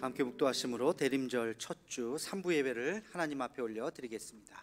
함께 묵도하심으로 대림절 첫 주 3부 예배를 하나님 앞에 올려 드리겠습니다.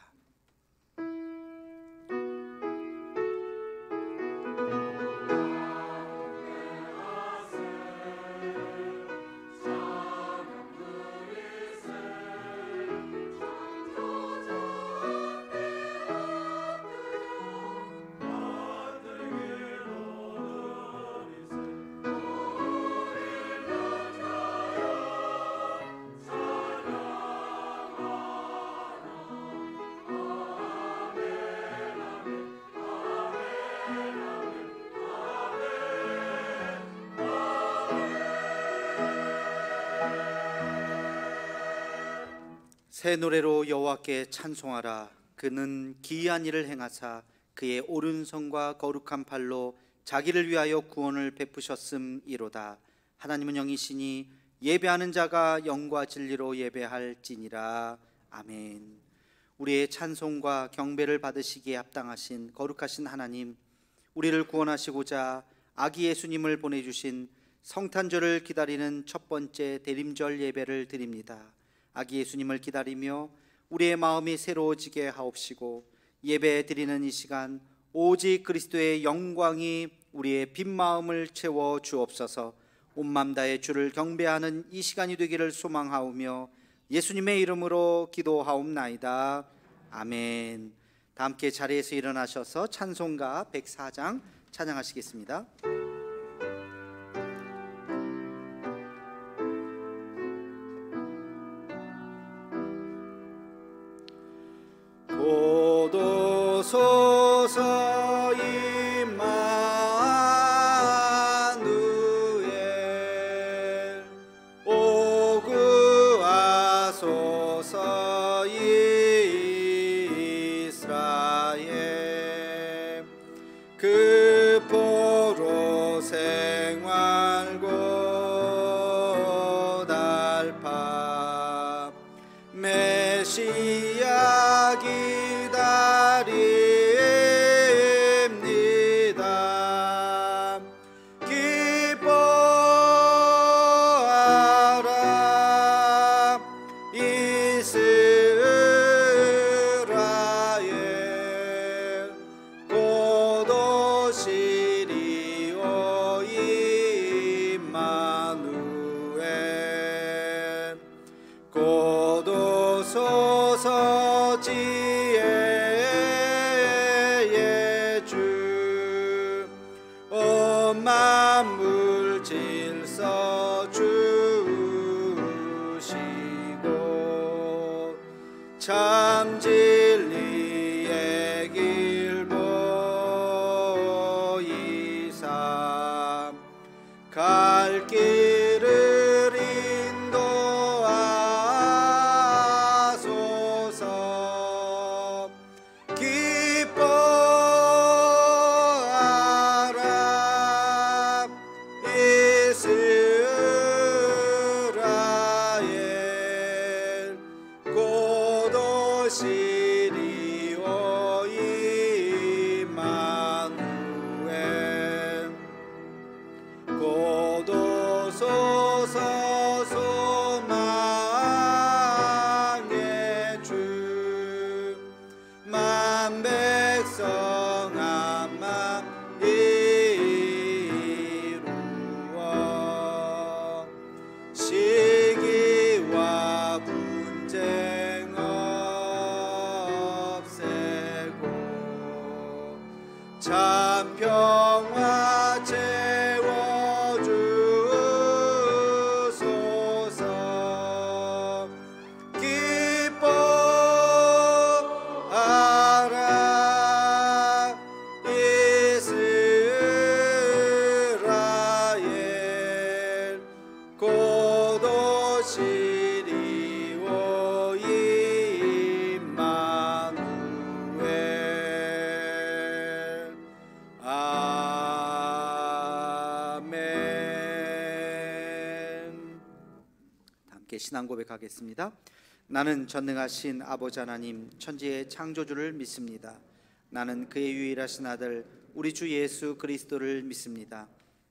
새 노래로 여호와께 찬송하라. 그는 기이한 일을 행하사 그의 오른손과 거룩한 팔로 자기를 위하여 구원을 베푸셨음이로다. 하나님은 영이시니 예배하는 자가 영과 진리로 예배할지니라. 아멘. 우리의 찬송과 경배를 받으시기에 합당하신 거룩하신 하나님, 우리를 구원하시고자 아기 예수님을 보내주신 성탄절을 기다리는 첫 번째 대림절 예배를 드립니다. 아기 예수님을 기다리며 우리의 마음이 새로워지게 하옵시고, 예배 드리는 이 시간 오직 그리스도의 영광이 우리의 빈 마음을 채워 주옵소서. 온 맘 다해 주를 경배하는 이 시간이 되기를 소망하오며 예수님의 이름으로 기도하옵나이다. 아멘. 다 함께 자리에서 일어나셔서 찬송가 104장 찬양하시겠습니다. 오도소서 임마누엘, 오구하소서 이스라엘. 그 포로 생활고 달파 메시아 기다립니다. 기뻐하라 이스라엘, 곧 오시리오 임마누엘. 곧 오소서 지혜의 주, 온 만물 질서 주시고, 참 진리의 길 보이사 갈 길을 인도하소서. 기뻐하라 이스라엘, 곧 오시리오 임마누엘. 곧 오소서 소망의 주, 만 백성 한 맘 이루어, 시기와 분쟁 없애고, 참 평화 채워주소서. 기뻐하라 이스라엘, 곧 오시리오 임마누엘. 아멘. 함께 신앙 고백하겠습니다. 나는 전능하신 아버지 하나님, 천지의 창조주를 믿습니다. 나는 그의 유일하신 아들 우리 주 예수 그리스도를 믿습니다.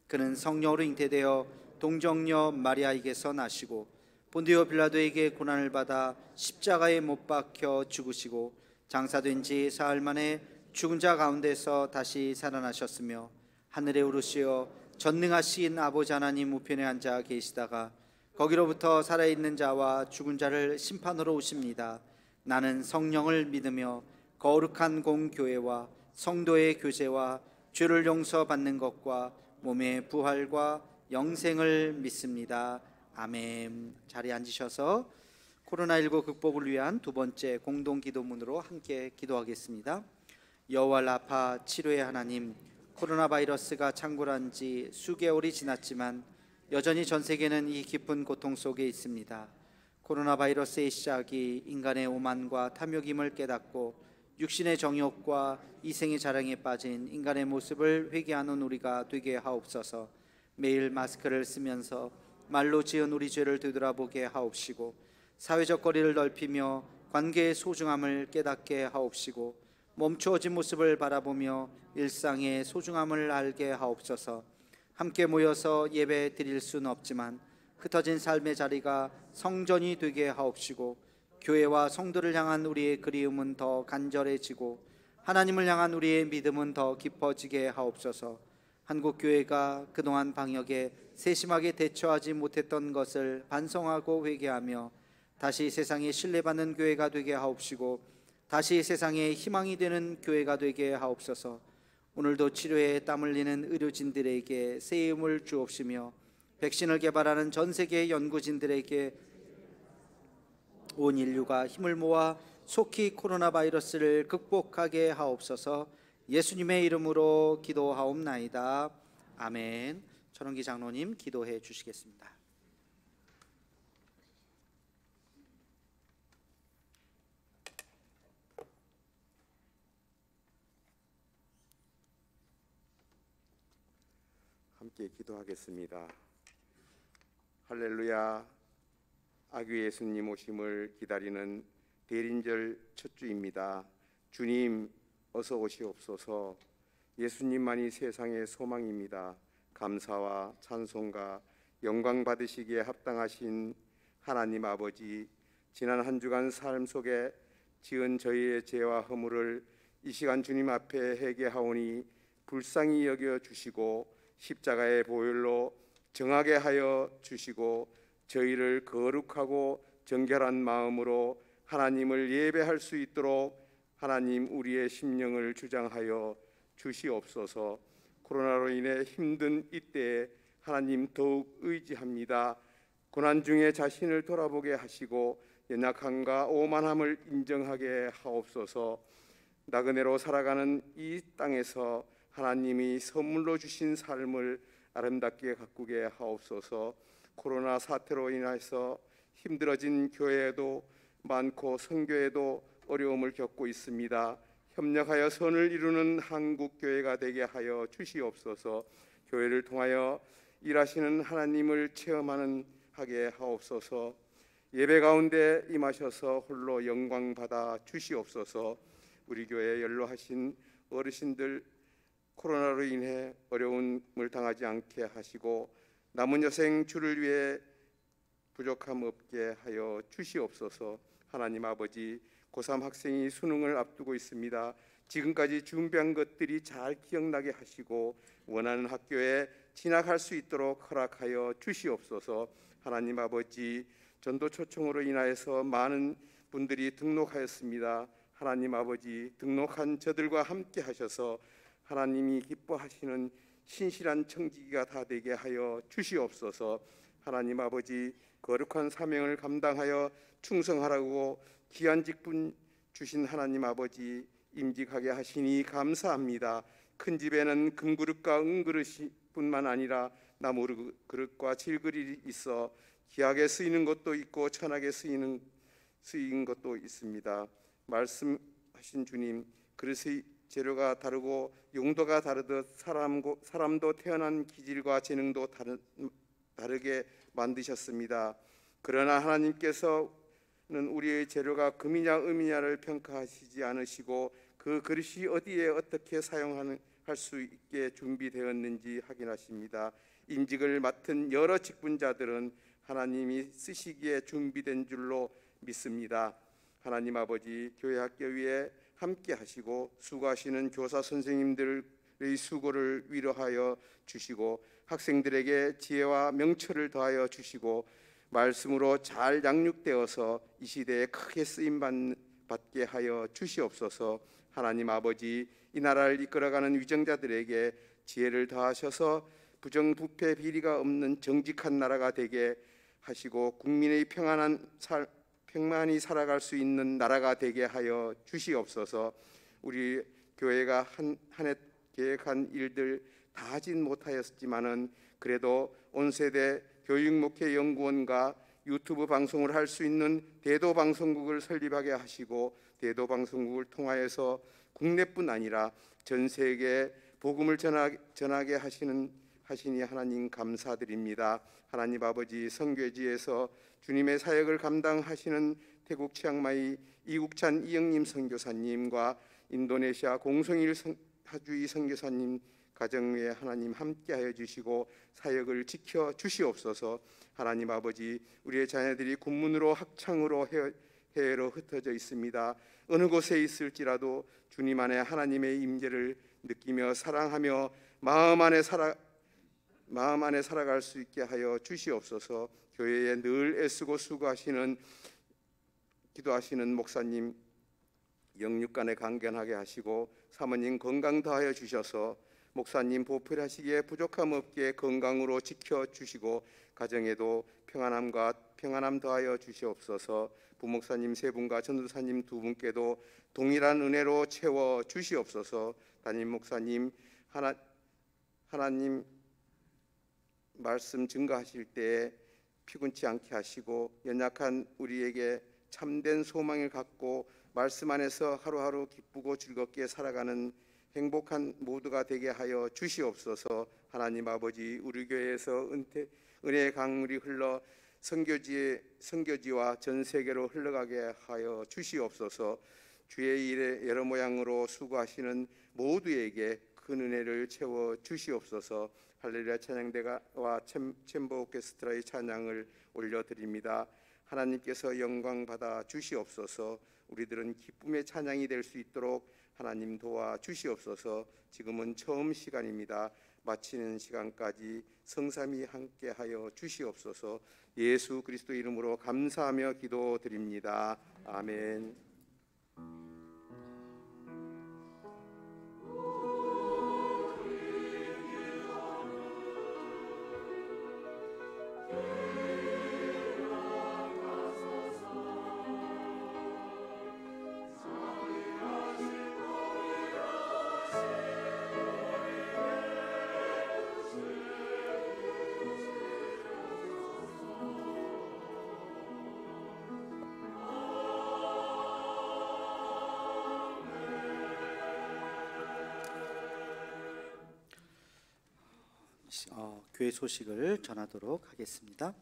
그는 성령으로 잉태되어 동정녀 마리아에게서 나시고 본디오 빌라도에게 고난을 받아 십자가에 못 박혀 죽으시고 장사된 지 사흘 만에 죽은 자 가운데서 다시 살아나셨으며 하늘에 오르시어 전능하신 아버지 하나님 우편에 앉아 계시다가 거기로부터 살아있는 자와 죽은 자를 심판으로 오십니다. 나는 성령을 믿으며 거룩한 공교회와 성도의 교제와 죄를 용서받는 것과 몸의 부활과 영생을 믿습니다. 아멘. 자리에 앉으셔서 코로나19 극복을 위한 두 번째 공동기도문으로 함께 기도하겠습니다. 여호와 라파 치료의 하나님, 코로나 바이러스가 창궐한 지 수개월이 지났지만 여전히 전 세계는 이 깊은 고통 속에 있습니다. 코로나 바이러스의 시작이 인간의 오만과 탐욕임을 깨닫고 육신의 정욕과 이생의 자랑에 빠진 인간의 모습을 회개하는 우리가 되게 하옵소서. 매일 마스크를 쓰면서 말로 지은 우리 죄를 되돌아보게 하옵시고 사회적 거리를 넓히며 관계의 소중함을 깨닫게 하옵시고 멈추어진 모습을 바라보며 일상의 소중함을 알게 하옵소서. 함께 모여서 예배 드릴 수는 없지만 흩어진 삶의 자리가 성전이 되게 하옵시고 교회와 성도를 향한 우리의 그리움은 더 간절해지고 하나님을 향한 우리의 믿음은 더 깊어지게 하옵소서. 한국교회가 그동안 방역에 세심하게 대처하지 못했던 것을 반성하고 회개하며 다시 세상에 신뢰받는 교회가 되게 하옵시고 다시 세상에 희망이 되는 교회가 되게 하옵소서. 오늘도 치료에 땀 흘리는 의료진들에게 새 힘을 주옵시며 백신을 개발하는 전 세계 연구진들에게 온 인류가 힘을 모아 속히 코로나 바이러스를 극복하게 하옵소서. 예수님의 이름으로 기도하옵나이다. 아멘. 전원기 장로님 기도해 주시겠습니다. 함께 기도하겠습니다. 할렐루야. 아기 예수님 오심을 기다리는 대린절 첫 주입니다. 주님 어서 오시옵소서. 예수님만이 세상의 소망입니다. 감사와 찬송과 영광 받으시기에 합당하신 하나님 아버지, 지난 한 주간 삶 속에 지은 저희의 죄와 허물을 이 시간 주님 앞에 회개하오니 불쌍히 여겨 주시고 십자가의 보혈로 정하게 하여 주시고 저희를 거룩하고 정결한 마음으로 하나님을 예배할 수 있도록 하나님 우리의 심령을 주장하여 주시옵소서. 코로나로 인해 힘든 이때에 하나님 더욱 의지합니다. 고난 중에 자신을 돌아보게 하시고 연약함과 오만함을 인정하게 하옵소서. 나그네로 살아가는 이 땅에서 하나님이 선물로 주신 삶을 아름답게 가꾸게 하옵소서. 코로나 사태로 인해서 힘들어진 교회도 많고 선교에도 어려움을 겪고 있습니다. 협력하여 선을 이루는 한국 교회가 되게 하여 주시옵소서. 교회를 통하여 일하시는 하나님을 체험하는 하게 하옵소서. 예배 가운데 임하셔서 홀로 영광 받아 주시옵소서. 우리 교회에 연로하신 어르신들 코로나로 인해 어려움을 당하지 않게 하시고 남은 여생 주를 위해 부족함 없게 하여 주시옵소서. 하나님 아버지, 고3 학생이 수능을 앞두고 있습니다. 지금까지 준비한 것들이 잘 기억나게 하시고 원하는 학교에 진학할 수 있도록 허락하여 주시옵소서. 하나님 아버지, 전도 초청으로 인하여서 많은 분들이 등록하였습니다. 하나님 아버지, 등록한 저들과 함께 하셔서 하나님이 기뻐하시는 신실한 청지기가 다 되게 하여 주시옵소서. 하나님 아버지, 거룩한 사명을 감당하여 충성하라고 귀한 직분 주신 하나님 아버지, 임직하게 하시니 감사합니다. 큰 집에는 금그릇과 은그릇이 뿐만 아니라 나무 그릇과 질그릇이 있어 귀하게 쓰이는 것도 있고 천하게 쓰이는 것도 있습니다. 말씀하신 주님, 그릇의 재료가 다르고 용도가 다르듯 사람도 태어난 기질과 재능도 다르게 만드셨습니다. 그러나 하나님께서는 우리의 재료가 금이냐 은이냐를 평가하시지 않으시고 그 그릇이 어디에 어떻게 사용할 수 있게 준비되었는지 확인하십니다. 임직을 맡은 여러 직분자들은 하나님이 쓰시기에 준비된 줄로 믿습니다. 하나님 아버지, 교회 학교 위에 함께 하시고 수고하시는 교사 선생님들의 수고를 위로하여 주시고 학생들에게 지혜와 명철을 더하여 주시고 말씀으로 잘 양육되어서 이 시대에 크게 쓰임 받게 하여 주시옵소서. 하나님 아버지, 이 나라를 이끌어가는 위정자들에게 지혜를 더하셔서 부정부패 비리가 없는 정직한 나라가 되게 하시고 국민의 평안히 살아갈 수 있는 나라가 되게 하여 주시옵소서. 우리 교회가 한 해 계획한 일들 다 하진 못하였지만은 그래도 온 세대 교육목회연구원과 유튜브 방송을 할 수 있는 대도방송국을 설립하게 하시고 대도방송국을 통하여서 국내뿐 아니라 전 세계에 복음을 전하게 하시니 하나님 감사드립니다. 하나님 아버지, 선교지에서 주님의 사역을 감당하시는 태국 치앙마이 이국찬 이영님 선교사님과 인도네시아 공성일 하주이 선교사님 가정에 하나님 함께하여 주시고 사역을 지켜 주시옵소서. 하나님 아버지, 우리의 자녀들이 군문으로 학창으로 해외로 흩어져 있습니다. 어느 곳에 있을지라도 주님 안에 하나님의 임재를 느끼며 사랑하며 마음 안에 살아갈 수 있게 하여 주시옵소서. 교회에 늘 애쓰고 수고하시는 기도하시는 목사님 영육간에 강건하게 하시고 사모님 건강 더하여 주셔서 목사님 보필하시기에 부족함 없게 건강으로 지켜주시고 가정에도 평안함 더하여 주시옵소서. 부목사님 세 분과 전도사님 두 분께도 동일한 은혜로 채워 주시옵소서. 담임 목사님 하나님 말씀 증거하실 때에 피곤치 않게 하시고 연약한 우리에게 참된 소망을 갖고 말씀 안에서 하루하루 기쁘고 즐겁게 살아가는 행복한 모두가 되게 하여 주시옵소서. 하나님 아버지, 우리 교회에서 은혜의 강물이 흘러 선교지와 전 세계로 흘러가게 하여 주시옵소서. 주의 일에 여러 모양으로 수고하시는 모두에게 큰 은혜를 채워 주시옵소서. 할렐루야 찬양대가와 챔버 오케스트라의 찬양을 올려드립니다. 하나님께서 영광 받아 주시옵소서. 우리들은 기쁨의 찬양이 될 수 있도록 하나님 도와 주시옵소서. 지금은 처음 시간입니다. 마치는 시간까지 성삼위 함께하여 주시옵소서. 예수 그리스도 이름으로 감사하며 기도드립니다. 아멘. 교회 소식을 전하도록 하겠습니다.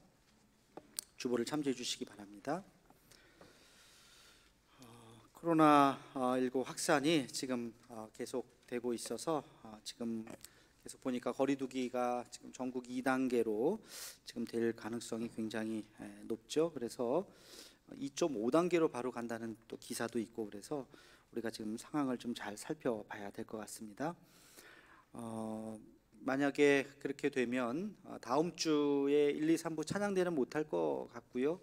주보를 참조해 주시기 바랍니다. 코로나19 확산이 지금 계속되고 있어서 지금 계속 보니까 거리두기가 지금 전국 2단계로 지금 될 가능성이 굉장히 높죠. 그래서 2.5단계로 바로 간다는 또 기사도 있고, 그래서 우리가 지금 상황을 좀 잘 살펴봐야 될 것 같습니다. 만약에 그렇게 되면 다음 주에 1, 2, 3부 찬양대는 못할 것 같고요.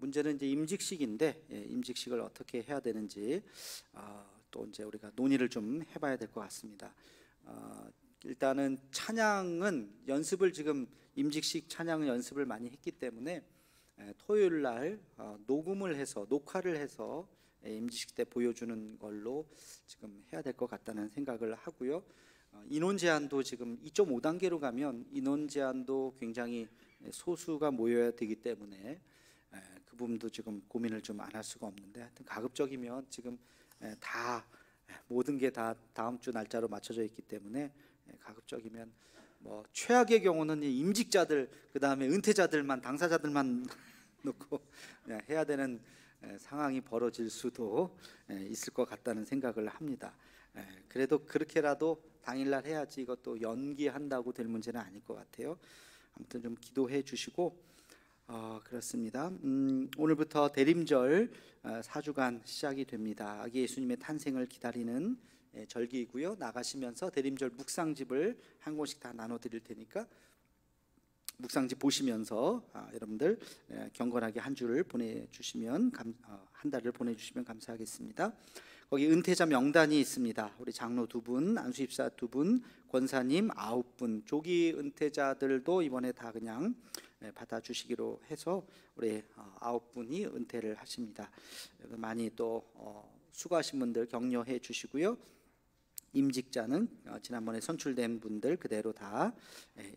문제는 이제 임직식인데 임직식을 어떻게 해야 되는지 또 이제 우리가 논의를 좀 해봐야 될 것 같습니다. 일단은 찬양은 연습을 지금 임직식 찬양 연습을 많이 했기 때문에 토요일 날 녹음을 해서 녹화를 해서 임직식 때 보여주는 걸로 지금 해야 될 것 같다는 생각을 하고요. 인원 제한도 지금 2.5단계로 가면 인원 제한도 굉장히 소수가 모여야 되기 때문에 그 부분도 지금 고민을 좀 안 할 수가 없는데, 하여튼 가급적이면 지금 다 모든 게 다 다음 주 날짜로 맞춰져 있기 때문에 가급적이면 뭐 최악의 경우는 임직자들 그 다음에 은퇴자들만 당사자들만 놓고 해야 되는 상황이 벌어질 수도 있을 것 같다는 생각을 합니다. 그래도 그렇게라도 당일날 해야지 이것도 연기한다고 될 문제는 아닐 것 같아요. 아무튼 좀 기도해 주시고, 그렇습니다. 오늘부터 대림절 4주간 시작이 됩니다. 아기 예수님의 탄생을 기다리는 절기이고요. 나가시면서 대림절 묵상집을 한 권씩 다 나눠드릴 테니까 묵상집 보시면서 여러분들 경건하게 한 주를 보내주시면 한 달을 보내주시면 감사하겠습니다. 거기 은퇴자 명단이 있습니다. 우리 장로 2분, 안수입사 2분, 권사님 9분, 조기 은퇴자들도 이번에 다 그냥 받아주시기로 해서 우리 9분이 은퇴를 하십니다. 많이 또 수고하신 분들 격려해 주시고요. 임직자는 지난번에 선출된 분들 그대로 다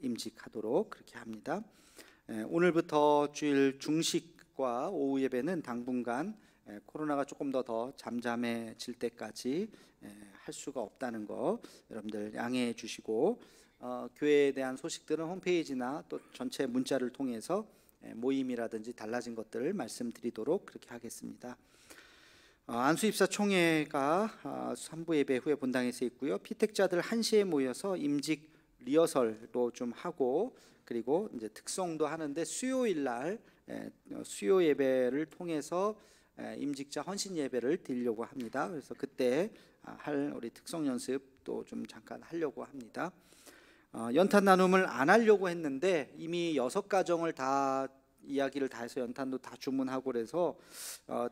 임직하도록 그렇게 합니다. 오늘부터 주일 중식과 오후 예배는 당분간 코로나가 조금 더 잠잠해질 때까지 할 수가 없다는 거 여러분들 양해해 주시고, 교회에 대한 소식들은 홈페이지나 또 전체 문자를 통해서 모임이라든지 달라진 것들을 말씀드리도록 그렇게 하겠습니다. 안수입사 총회가 3부 예배 후에 본당에서 있고요. 피택자들 1시에 모여서 임직 리허설도 좀 하고, 그리고 이제 특송도 하는데 수요일 날 수요 예배를 통해서 임직자 헌신 예배를 드리려고 합니다. 그래서 그때 할 우리 특송 연습도 좀 잠깐 하려고 합니다. 연탄 나눔을 안 하려고 했는데 이미 6가정을 다 이야기를 다 해서 연탄도 다 주문하고 그래서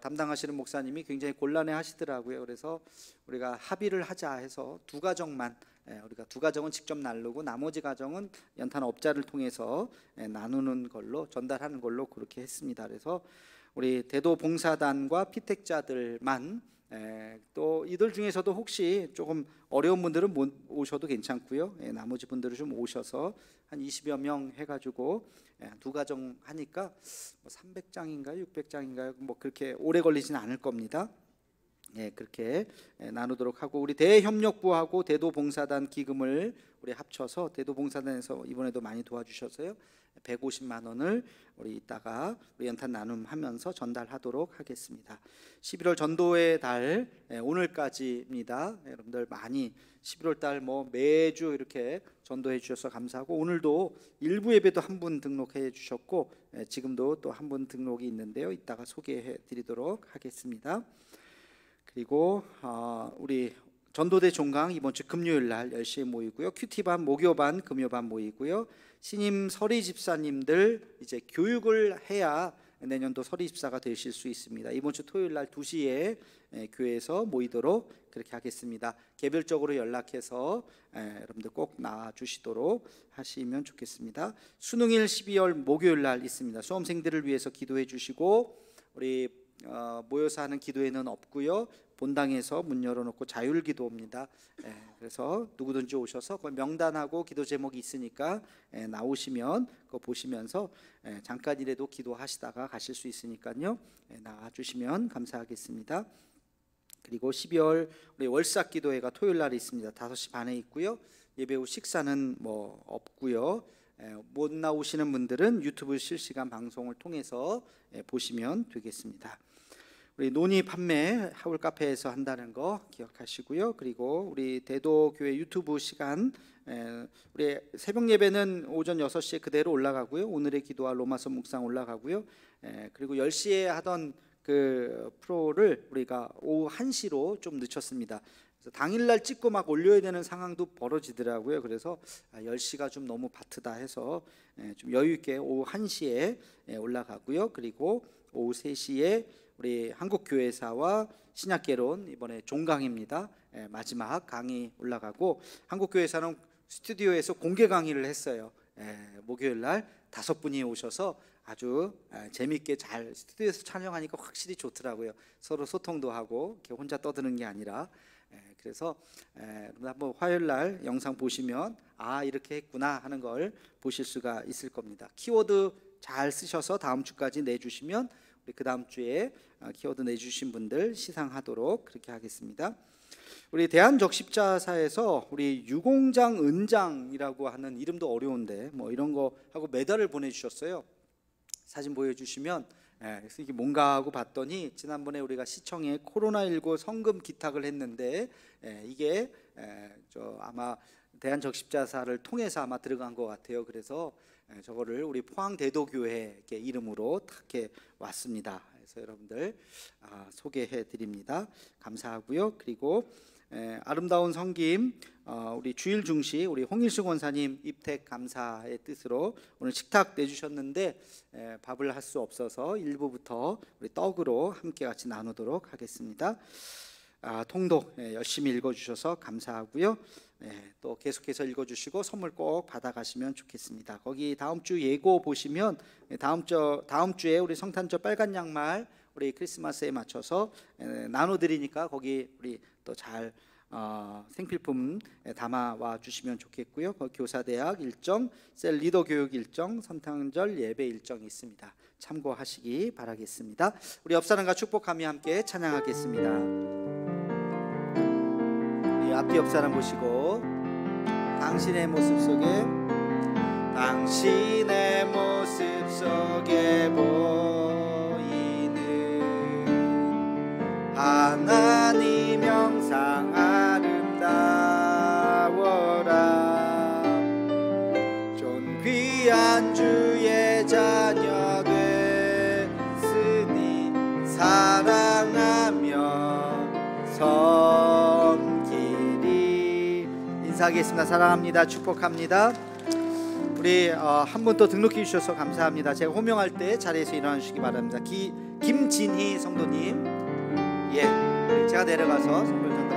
담당하시는 목사님이 굉장히 곤란해 하시더라고요. 그래서 우리가 합의를 하자 해서 2가정만, 우리가 2가정은 직접 나누고 나머지 가정은 연탄 업자를 통해서 나누는 걸로, 전달하는 걸로 그렇게 했습니다. 그래서 우리 대도 봉사단과 피택자들만, 또 이들 중에서도 혹시 조금 어려운 분들은 못 오셔도 괜찮고요. 나머지 분들은 좀 오셔서 한 20여 명 해가지고 2가정 하니까 300장인가요, 600장인가요? 뭐 그렇게 오래 걸리지는 않을 겁니다. 그렇게 나누도록 하고, 우리 대협력부하고 대도봉사단 기금을 우리 합쳐서 대도봉사단에서 이번에도 많이 도와주셔서요 150만 원을 우리 이따가 우리 연탄 나눔하면서 전달하도록 하겠습니다. 11월 전도의 달 오늘까지입니다. 여러분들 많이 11월 달 뭐 매주 이렇게 전도해 주셔서 감사하고, 오늘도 일부 예배도 한 분 등록해 주셨고 지금도 또 한 분 등록이 있는데요. 이따가 소개해 드리도록 하겠습니다. 그리고 우리 전도대 종강 이번 주 금요일 날 10시에 모이고요. 큐티반, 목요반, 금요반 모이고요. 신임 서리 집사님들 이제 교육을 해야 내년도 서리 집사가 되실 수 있습니다. 이번 주 토요일 날 2시에 교회에서 모이도록 그렇게 하겠습니다. 개별적으로 연락해서 여러분들 꼭 나와 주시도록 하시면 좋겠습니다. 수능일 12월 목요일 날 있습니다. 수험생들을 위해서 기도해 주시고, 우리 모여서 하는 기도회는 없고요. 본당에서 문 열어놓고 자율 기도입니다. 그래서 누구든지 오셔서 그 명단하고 기도 제목이 있으니까 나오시면 그거 보시면서 잠깐이라도 기도하시다가 가실 수 있으니까요. 나와주시면 감사하겠습니다. 그리고 12월 우리 월삭 기도회가 토요일 날에 있습니다. 5시 반에 있고요. 예배 후 식사는 뭐 없고요. 못 나오시는 분들은 유튜브 실시간 방송을 통해서 보시면 되겠습니다. 우리 논의 판매 하울 카페에서 한다는 거 기억하시고요. 그리고 우리 대도교회 유튜브 시간, 우리 새벽 예배는 오전 6시에 그대로 올라가고요. 오늘의 기도와 로마서 묵상 올라가고요. 그리고 10시에 하던 그 프로를 우리가 오후 1시로 좀 늦췄습니다. 그래서 당일날 찍고 막 올려야 되는 상황도 벌어지더라고요. 그래서 10시가 좀 너무 바트다 해서 좀 여유 있게 오후 1시에 올라가고요. 그리고 오후 3시에 우리 한국교회사와 신약개론 이번에 종강입니다. 마지막 강의 올라가고, 한국교회사는 스튜디오에서 공개 강의를 했어요. 목요일 날 5분이 오셔서 아주 재미있게 잘 스튜디오에서 촬영하니까 확실히 좋더라고요. 서로 소통도 하고 이렇게 혼자 떠드는 게 아니라. 그래서 한번 화요일 날 영상 보시면 이렇게 했구나 하는 걸 보실 수가 있을 겁니다. 키워드 잘 쓰셔서 다음 주까지 내주시면 우리 그 다음 주에 키워드 내주신 분들 시상하도록 그렇게 하겠습니다. 우리 대한적십자사에서 우리 유공장 은장이라고 하는, 이름도 어려운데 뭐 이런 거 하고 메달을 보내주셨어요. 사진 보여주시면 그래서 이게 뭔가 하고 봤더니 지난번에 우리가 시청에 코로나19 성금 기탁을 했는데 이게 아마 대한적십자사를 통해서 아마 들어간 것 같아요. 그래서 저거를 우리 포항대도교회 이름으로 이렇게 왔습니다. 그래서 여러분들 소개해 드립니다. 감사하고요. 그리고 아름다운 성김 우리 주일 중시 우리 홍일숙 원사님 입택 감사의 뜻으로 오늘 식탁 내주셨는데 밥을 할 수 없어서 일부부터 우리 떡으로 함께 같이 나누도록 하겠습니다. 통독 열심히 읽어주셔서 감사하고요. 또 계속해서 읽어주시고 선물 꼭 받아가시면 좋겠습니다. 거기 다음 주 예고 보시면 다음 주에 우리 성탄절 빨간 양말 우리 크리스마스에 맞춰서 나눠드리니까 거기 우리 또 잘 생필품 담아와 주시면 좋겠고요. 교사대학 일정, 셀 리더 교육 일정, 성탄절 예배 일정이 있습니다. 참고하시기 바라겠습니다. 우리 옆사람과 축복하며 함께 찬양하겠습니다. 우리 앞뒤 옆사람 보시고 당신의 모습 속에 보이는 하나님 형상 아름다워라. 존귀한 주의 자녀 됐으니 사랑하며 섬기리. 인사하겠습니다. 사랑합니다. 축복합니다. 우리 한 분 또 등록해 주셔서 감사합니다. 제가 호명할 때 자리에서 일어나 주시기 바랍니다. 김진희 성도님, 제가 내려가서 선물 전달하겠습니다.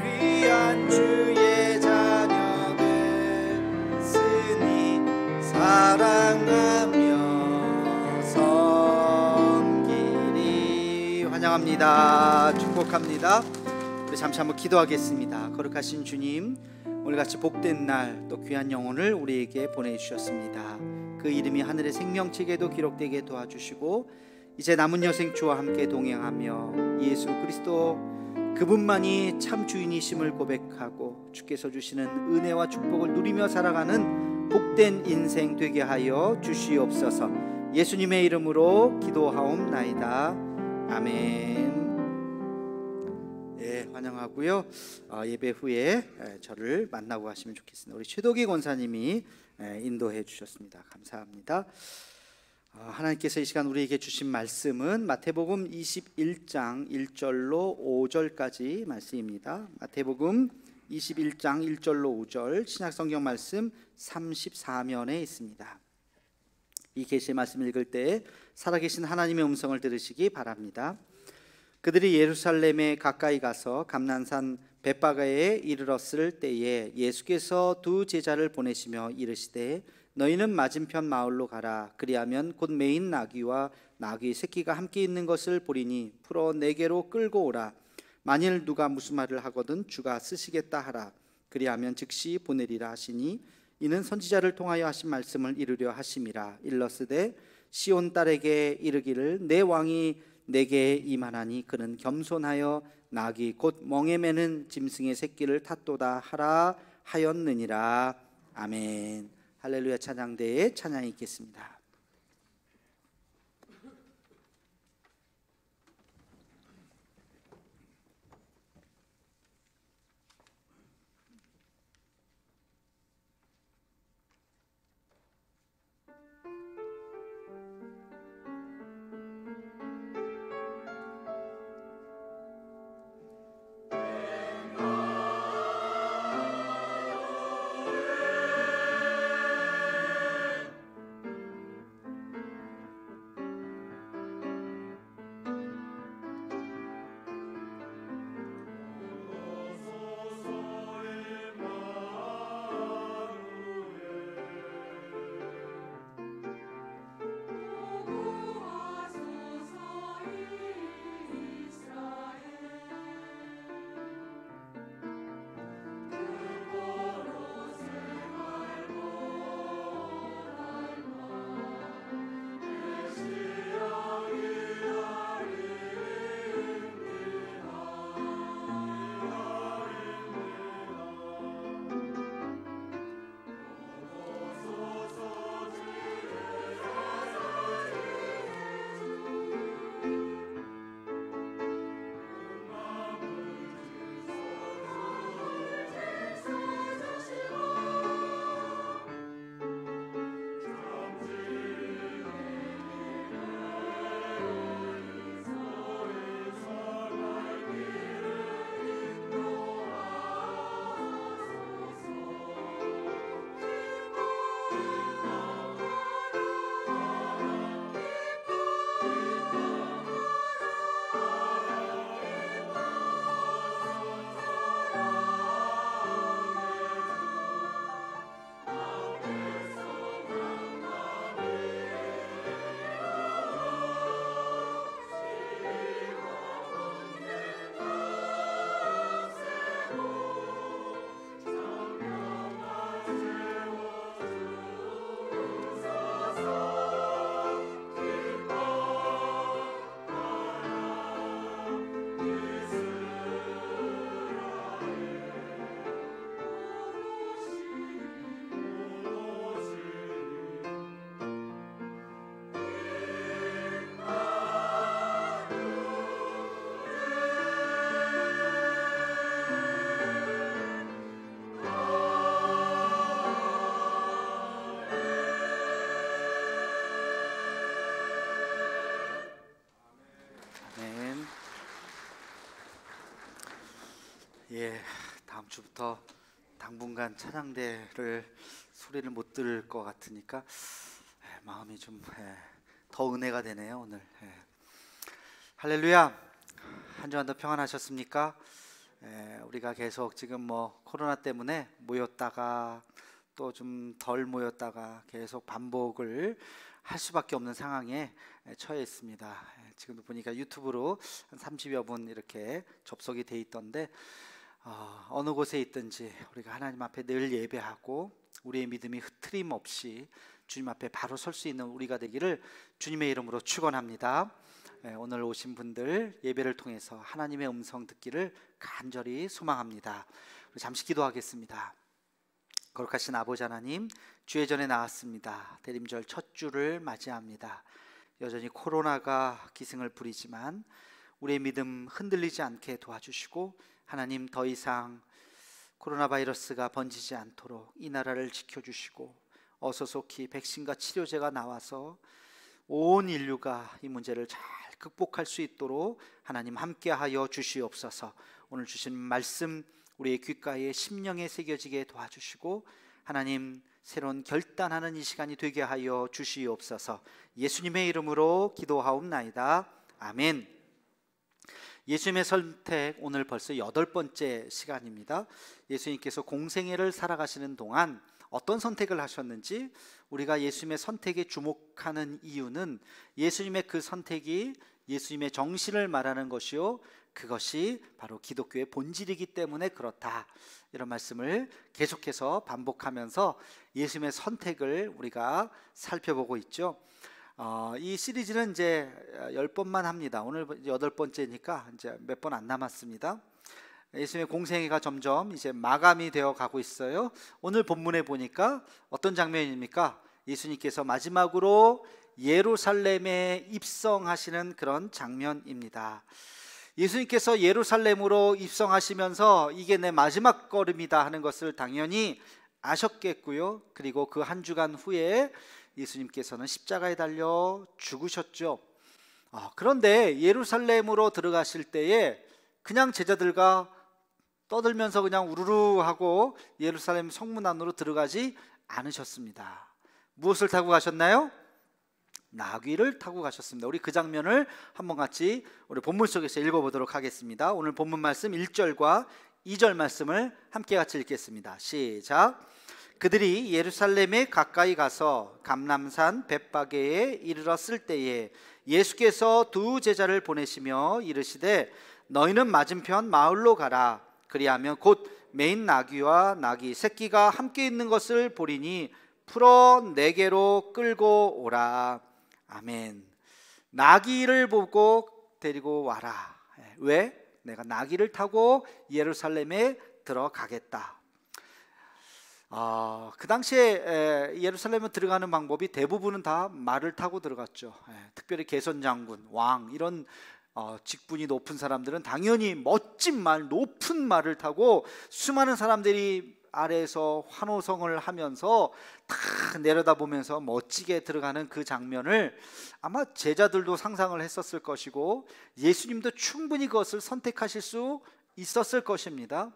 귀한 주의 자녀 됐으니 사랑하며 섬기리. 환영합니다. 축복합니다. 우리 잠시 한번 기도하겠습니다. 거룩하신 주님, 오늘같이 복된 날 또 귀한 영혼을 우리에게 보내주셨습니다. 그 이름이 하늘의 생명책에도 기록되게 도와주시고 이제 남은 여생 주와 함께 동행하며 예수 그리스도 그분만이 참 주인이심을 고백하고 주께서 주시는 은혜와 축복을 누리며 살아가는 복된 인생 되게 하여 주시옵소서. 예수님의 이름으로 기도하옵나이다. 아멘. 환영하고요. 예배 후에 저를 만나고 가시면 좋겠습니다. 우리 최도기 권사님이 인도해 주셨습니다. 감사합니다. 하나님께서 이 시간 우리에게 주신 말씀은 마태복음 21장 1절로 5절까지 말씀입니다. 마태복음 21장 1절로 5절 신약성경 말씀 34면에 있습니다. 이 계시의 말씀 읽을 때 살아계신 하나님의 음성을 들으시기 바랍니다. 그들이 예루살렘에 가까이 가서 감난산 벳바가에 이르렀을 때에 예수께서 두 제자를 보내시며 이르시되 너희는 맞은편 마을로 가라. 그리하면 곧 매인 나귀와 나귀 새끼가 함께 있는 것을 보리니 풀어 내게로 끌고 오라. 만일 누가 무슨 말을 하거든 주가 쓰시겠다 하라. 그리하면 즉시 보내리라 하시니 이는 선지자를 통하여 하신 말씀을 이루려 하심이라. 일러스되 시온 딸에게 이르기를 내 왕이 내게 임하나니 그는 겸손하여 나귀 곧 멍에 매는 짐승의 새끼를 탔도다 하라 하였느니라. 아멘. 할렐루야. 찬양대에 찬양이 있겠습니다. 예, 다음 주부터 당분간 찬양대를 소리를 못 들을 것 같으니까 마음이 좀 더 은혜가 되네요 오늘. 할렐루야. 한 주간도 평안하셨습니까? 우리가 계속 지금 코로나 때문에 모였다가 또 좀 덜 모였다가 계속 반복을 할 수밖에 없는 상황에 처해 있습니다. 지금도 보니까 유튜브로 한 30여 분 이렇게 접속이 돼 있던데, 어느 곳에 있든지 우리가 하나님 앞에 늘 예배하고 우리의 믿음이 흐트림 없이 주님 앞에 바로 설 수 있는 우리가 되기를 주님의 이름으로 축원합니다. 오늘 오신 분들 예배를 통해서 하나님의 음성 듣기를 간절히 소망합니다. 우리 잠시 기도하겠습니다. 거룩하신 아버지 하나님, 주의 전에 나왔습니다. 대림절 첫 주를 맞이합니다. 여전히 코로나가 기승을 부리지만 우리의 믿음 흔들리지 않게 도와주시고, 하나님 더 이상 코로나 바이러스가 번지지 않도록 이 나라를 지켜주시고, 어서속히 백신과 치료제가 나와서 온 인류가 이 문제를 잘 극복할 수 있도록 하나님 함께하여 주시옵소서. 오늘 주신 말씀 우리의 귓가에 심령에 새겨지게 도와주시고, 하나님 새로운 결단하는 이 시간이 되게 하여 주시옵소서. 예수님의 이름으로 기도하옵나이다. 아멘. 예수님의 선택, 오늘 벌써 8번째 시간입니다. 예수님께서 공생애를 살아가시는 동안 어떤 선택을 하셨는지, 우리가 예수님의 선택에 주목하는 이유는 예수님의 그 선택이 예수님의 정신을 말하는 것이요, 그것이 바로 기독교의 본질이기 때문에 그렇다. 이런 말씀을 계속해서 반복하면서 예수님의 선택을 우리가 살펴보고 있죠. 이 시리즈는 이제 10번만 합니다. 오늘 8번째니까 이제 몇 번 안 남았습니다. 예수님의 공생애가 점점 이제 마감이 되어 가고 있어요. 오늘 본문에 보니까 어떤 장면입니까? 예수님께서 마지막으로 예루살렘에 입성하시는 그런 장면입니다. 예수님께서 예루살렘으로 입성하시면서 이게 내 마지막 걸음이다 하는 것을 당연히 아셨겠고요. 그리고 그 한 주간 후에 예수님께서는 십자가에 달려 죽으셨죠. 그런데 예루살렘으로 들어가실 때에 그냥 제자들과 떠들면서 그냥 우르르 하고 예루살렘 성문 안으로 들어가지 않으셨습니다. 무엇을 타고 가셨나요? 나귀를 타고 가셨습니다. 우리 그 장면을 한번 같이 우리 본문 속에서 읽어보도록 하겠습니다. 오늘 본문 말씀 1절과 2절 말씀을 함께 같이 읽겠습니다. 시작. 그들이 예루살렘에 가까이 가서 감람산 벳바게에 이르렀을 때에 예수께서 두 제자를 보내시며 이르시되 너희는 맞은편 마을로 가라. 그리하면 곧 매인 나귀와 나귀 새끼가 함께 있는 것을 보리니 풀어 내게로 끌고 오라. 아멘. 나귀를 보고 데리고 와라. 왜? 내가 나귀를 타고 예루살렘에 들어가겠다. 그 당시에 예루살렘에 들어가는 방법이 대부분은 다 말을 타고 들어갔죠. 특별히 개선장군, 왕 이런 직분이 높은 사람들은 당연히 멋진 말, 높은 말을 타고 수많은 사람들이 아래에서 환호성을 하면서 다 내려다보면서 멋지게 들어가는 그 장면을 아마 제자들도 상상을 했었을 것이고, 예수님도 충분히 그것을 선택하실 수 있었을 것입니다.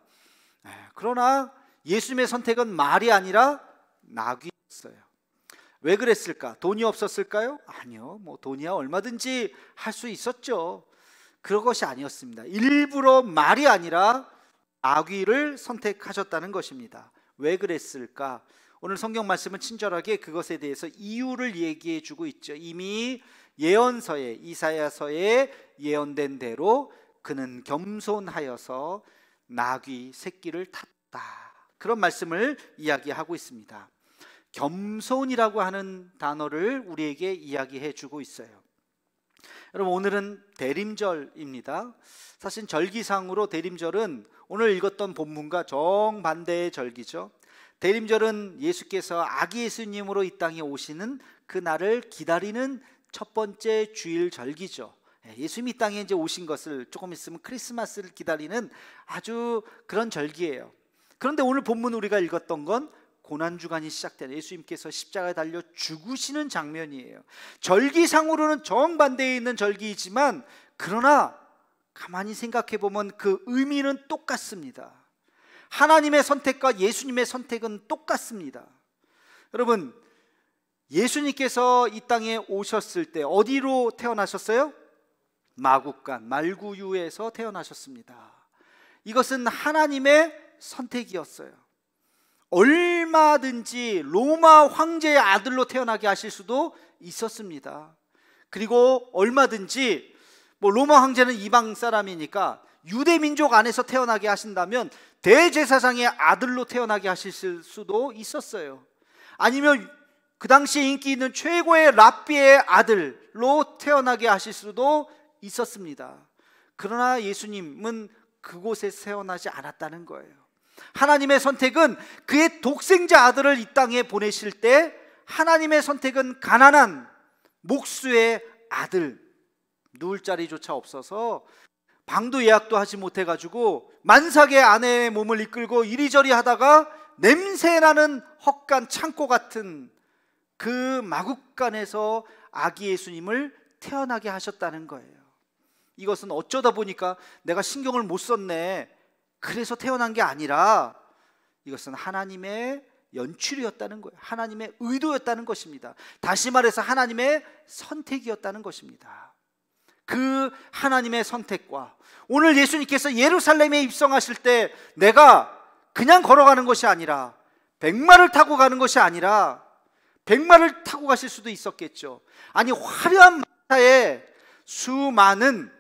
그러나 예수님의 선택은 말이 아니라 나귀였어요. 왜 그랬을까? 돈이 없었을까요? 아니요. 돈이야 얼마든지 할 수 있었죠. 그런 것이 아니었습니다. 일부러 말이 아니라 나귀를 선택하셨다는 것입니다. 왜 그랬을까? 오늘 성경 말씀은 친절하게 그것에 대해서 이유를 얘기해 주고 있죠. 이미 예언서에, 이사야서에 예언된 대로 그는 겸손하여서 나귀 새끼를 탔다. 그런 말씀을 이야기하고 있습니다. 겸손이라고 하는 단어를 우리에게 이야기해 주고 있어요. 여러분, 오늘은 대림절입니다. 사실 절기상으로 대림절은 오늘 읽었던 본문과 정반대의 절기죠. 대림절은 예수께서 아기 예수님으로 이 땅에 오시는 그 날을 기다리는 첫 번째 주일 절기죠. 예수님이 이 땅에 이제 오신 것을 조금 있으면 크리스마스를 기다리는 아주 그런 절기예요. 그런데 오늘 본문 우리가 읽었던 건 고난주간이 시작되는 예수님께서 십자가에 달려 죽으시는 장면이에요. 절기상으로는 정반대에 있는 절기이지만, 그러나 가만히 생각해 보면 그 의미는 똑같습니다. 하나님의 선택과 예수님의 선택은 똑같습니다. 여러분, 예수님께서 이 땅에 오셨을 때 어디로 태어나셨어요? 마국간, 말구유에서 태어나셨습니다. 이것은 하나님의 선택이었어요. 얼마든지 로마 황제의 아들로 태어나게 하실 수도 있었습니다. 그리고 얼마든지 로마 황제는 이방 사람이니까 유대 민족 안에서 태어나게 하신다면 대제사장의 아들로 태어나게 하실 수도 있었어요. 아니면 그 당시에 인기 있는 최고의 랍비의 아들로 태어나게 하실 수도 있었습니다. 그러나 예수님은 그곳에 태어나지 않았다는 거예요. 하나님의 선택은 그의 독생자 아들을 이 땅에 보내실 때 하나님의 선택은 가난한 목수의 아들, 누울 자리조차 없어서 방도 예약도 하지 못해가지고 만삭의 아내의 몸을 이끌고 이리저리 하다가 냄새나는 헛간 창고 같은 그 마국간에서 아기 예수님을 태어나게 하셨다는 거예요. 이것은 어쩌다 보니까 내가 신경을 못 썼네, 그래서 태어난 게 아니라 이것은 하나님의 연출이었다는 거예요. 하나님의 의도였다는 것입니다. 다시 말해서 하나님의 선택이었다는 것입니다. 그 하나님의 선택과 오늘 예수님께서 예루살렘에 입성하실 때 내가 그냥 걸어가는 것이 아니라 백마를 타고 가는 것이 아니라, 백마를 타고 가실 수도 있었겠죠. 아니, 화려한 마차에 수많은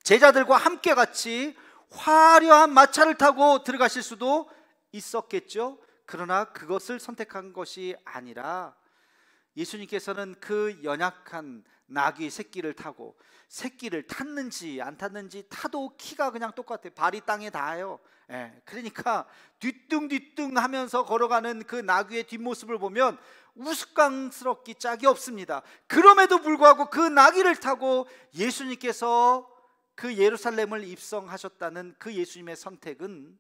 제자들과 함께 같이 화려한 마차를 타고 들어가실 수도 있었겠죠. 그러나 그것을 선택한 것이 아니라 예수님께서는 그 연약한 나귀 새끼를 타고, 새끼를 탔는지 안 탔는지 타도 키가 그냥 똑같아요. 발이 땅에 닿아요. 그러니까 뒤뚱뒤뚱 하면서 걸어가는 그 나귀의 뒷모습을 보면 우스꽝스럽기 짝이 없습니다. 그럼에도 불구하고 그 나귀를 타고 예수님께서 그 예루살렘을 입성하셨다는 그 예수님의 선택은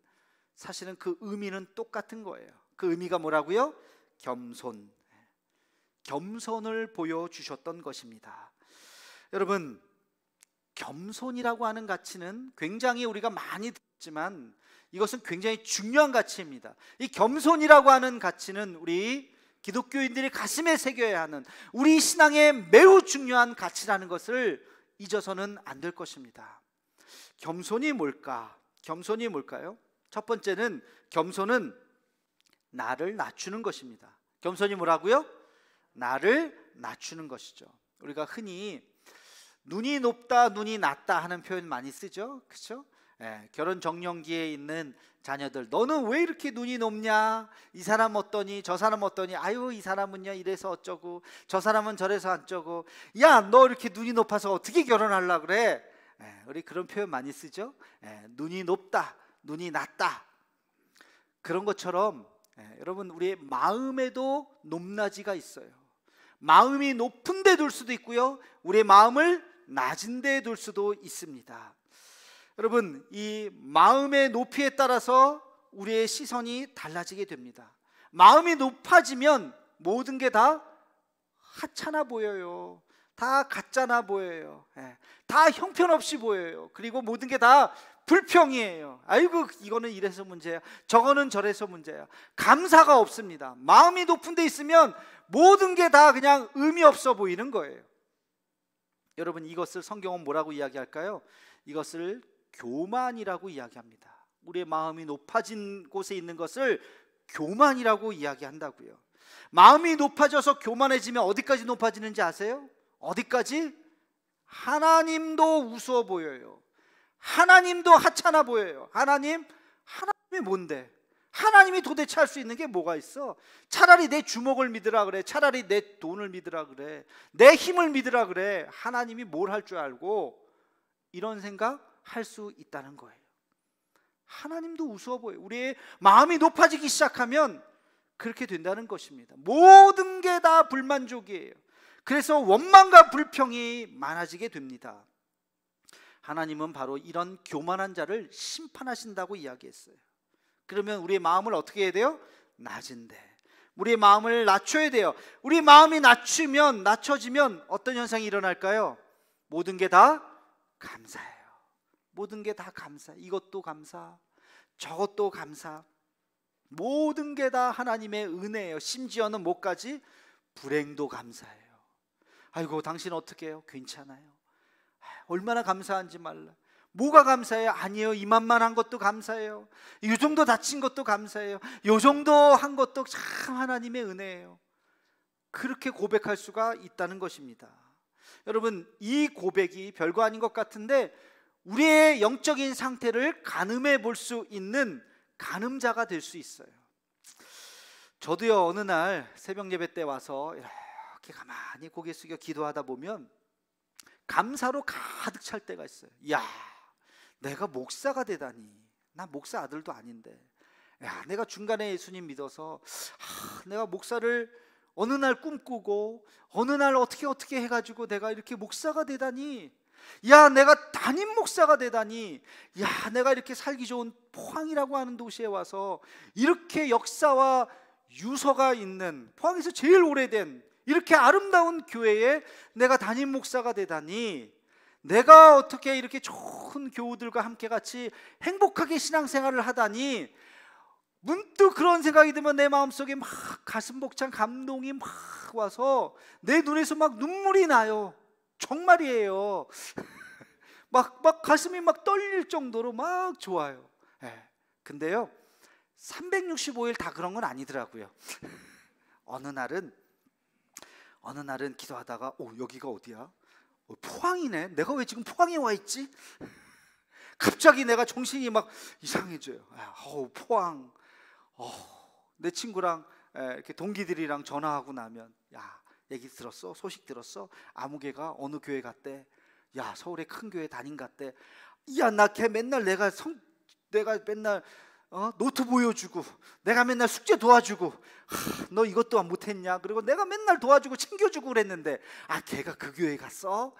사실은 그 의미는 똑같은 거예요. 그 의미가 뭐라고요? 겸손. 겸손을 보여주셨던 것입니다. 여러분, 겸손이라고 하는 가치는 굉장히 우리가 많이 듣지만 이것은 굉장히 중요한 가치입니다. 이 겸손이라고 하는 가치는 우리 기독교인들이 가슴에 새겨야 하는 우리 신앙의 매우 중요한 가치라는 것을 잊어서는 안 될 것입니다. 겸손이 뭘까? 겸손이 뭘까요? 첫 번째는 겸손은 나를 낮추는 것입니다. 겸손이 뭐라고요? 나를 낮추는 것이죠. 우리가 흔히 눈이 높다, 눈이 낮다 하는 표현 많이 쓰죠. 그렇죠? 결혼 정년기에 있는 자녀들, 너는 왜 이렇게 눈이 높냐? 이 사람 어떠니? 저 사람 어떠니? 아유, 이 사람은요 이래서 어쩌고, 저 사람은 저래서 어쩌고. 야, 너 이렇게 눈이 높아서 어떻게 결혼하려고 그래? 우리 그런 표현 많이 쓰죠. 눈이 높다, 눈이 낮다. 그런 것처럼 여러분, 우리의 마음에도 높낮이가 있어요. 마음이 높은 데 둘 수도 있고요, 우리의 마음을 낮은 데 둘 수도 있습니다. 여러분, 이 마음의 높이에 따라서 우리의 시선이 달라지게 됩니다. 마음이 높아지면 모든 게 다 하찮아 보여요. 다 가짜나 보여요. 다 형편없이 보여요. 그리고 모든 게 다 불평이에요. 아이고, 이거는 이래서 문제야, 저거는 저래서 문제야. 감사가 없습니다. 마음이 높은 데 있으면 모든 게 다 그냥 의미 없어 보이는 거예요. 여러분, 이것을 성경은 뭐라고 이야기할까요? 이것을 교만이라고 이야기합니다. 우리의 마음이 높아진 곳에 있는 것을 교만이라고 이야기한다고요. 마음이 높아져서 교만해지면 어디까지 높아지는지 아세요? 어디까지? 하나님도 우스워 보여요. 하나님도 하찮아 보여요. 하나님이 뭔데? 하나님이 도대체 할 수 있는 게 뭐가 있어? 차라리 내 주먹을 믿으라 그래. 차라리 내 돈을 믿으라 그래. 내 힘을 믿으라 그래. 하나님이 뭘 할 줄 알고 이런 생각 할 수 있다는 거예요. 하나님도 우스워 보여요. 우리의 마음이 높아지기 시작하면 그렇게 된다는 것입니다. 모든 게 다 불만족이에요. 그래서 원망과 불평이 많아지게 됩니다. 하나님은 바로 이런 교만한 자를 심판하신다고 이야기했어요. 그러면 우리의 마음을 어떻게 해야 돼요? 낮은데. 우리의 마음을 낮춰야 돼요. 우리 마음이 낮춰지면 어떤 현상이 일어날까요? 모든 게 다 감사해요. 모든 게 다 감사. 이것도 감사, 저것도 감사. 모든 게 다 하나님의 은혜예요. 심지어는 뭐까지? 불행도 감사해요. 아이고 당신 어떻게 해요? 괜찮아요. 얼마나 감사한지 말라. 뭐가 감사해요? 아니에요. 이만한 것도 감사해요. 이 정도 다친 것도 감사해요. 이 정도 한 것도 참 하나님의 은혜예요. 그렇게 고백할 수가 있다는 것입니다. 여러분, 이 고백이 별거 아닌 것 같은데 우리의 영적인 상태를 가늠해 볼 수 있는 가늠자가 될 수 있어요. 저도요, 어느 날 새벽 예배 때 와서 이렇게 가만히 고개 숙여 기도하다 보면 감사로 가득 찰 때가 있어요. 야, 내가 목사가 되다니. 나 목사 아들도 아닌데. 야, 내가 중간에 예수님 믿어서 내가 목사를 어느 날 꿈꾸고 어느 날 어떻게 해가지고 내가 이렇게 목사가 되다니. 야, 내가 담임 목사가 되다니. 야, 내가 이렇게 살기 좋은 포항이라고 하는 도시에 와서 이렇게 역사와 유서가 있는, 포항에서 제일 오래된 이렇게 아름다운 교회에 내가 담임 목사가 되다니. 내가 어떻게 이렇게 좋은 교우들과 함께 같이 행복하게 신앙생활을 하다니. 문득 그런 생각이 들면 내 마음속에 막 가슴 벅찬 감동이 막 와서 내 눈에서 막 눈물이 나요. 정말이에요. 막 가슴이 막 떨릴 정도로 막 좋아요. 근데요, 365일 다 그런 건 아니더라고요. 어느 날은 기도하다가 여기가 어디야? 포항이네. 내가 왜 지금 포항에 와 있지? 갑자기 내가 정신이 막 이상해져요. 포항. 내 친구랑 이렇게 동기들이랑 전화하고 나면, 야, 얘기 들었어? 소식 들었어? 아무개가 어느 교회 갔대. 야, 서울의 큰 교회 담임 갔대. 야, 나 걔 맨날 내가 맨날 노트 보여주고 내가 맨날 숙제 도와주고, 너 이것도 못했냐? 그리고 내가 맨날 도와주고 챙겨주고 그랬는데, 걔가 그 교회 갔어?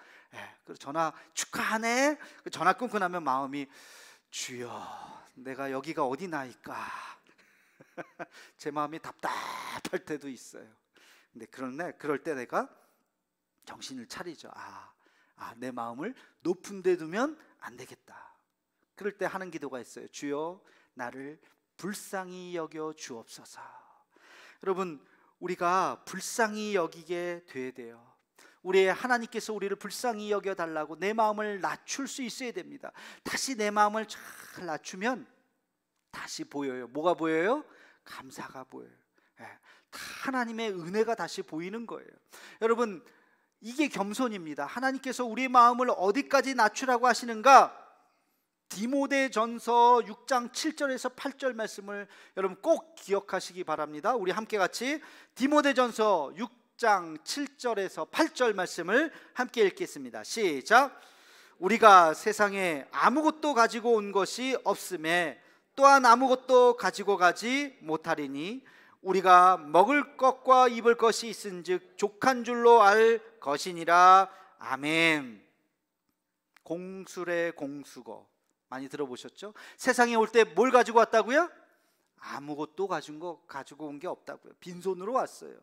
그리고 전화 축하하네. 전화 끊고 나면 마음이, 주여, 내가 여기가 어디 나일까? 제 마음이 답답할 때도 있어요. 근데 그럴 때 내가 정신을 차리죠. 내 마음을 높은 데 두면 안 되겠다. 그럴 때 하는 기도가 있어요. 주여, 나를 불쌍히 여겨 주옵소서. 여러분, 우리가 불쌍히 여기게 돼야 돼요. 우리의 하나님께서 우리를 불쌍히 여겨 달라고 내 마음을 낮출 수 있어야 됩니다. 다시 내 마음을 잘 낮추면 다시 보여요. 뭐가 보여요? 감사가 보여요. 다 하나님의 은혜가 다시 보이는 거예요. 여러분, 이게 겸손입니다. 하나님께서 우리의 마음을 어디까지 낮추라고 하시는가? 디모데전서 6장 7절에서 8절 말씀을 여러분 꼭 기억하시기 바랍니다. 우리 함께 같이 디모데전서 6장 7절에서 8절 말씀을 함께 읽겠습니다. 시작. 우리가 세상에 아무것도 가지고 온 것이 없음에 또한 아무것도 가지고 가지 못하리니 우리가 먹을 것과 입을 것이 있은즉 족한 줄로 알 것이니라. 아멘. 공술의 공수거 많이 들어보셨죠? 세상에 올 때 뭘 가지고 왔다고요? 아무것도 가지고 온 게 없다고요. 빈손으로 왔어요.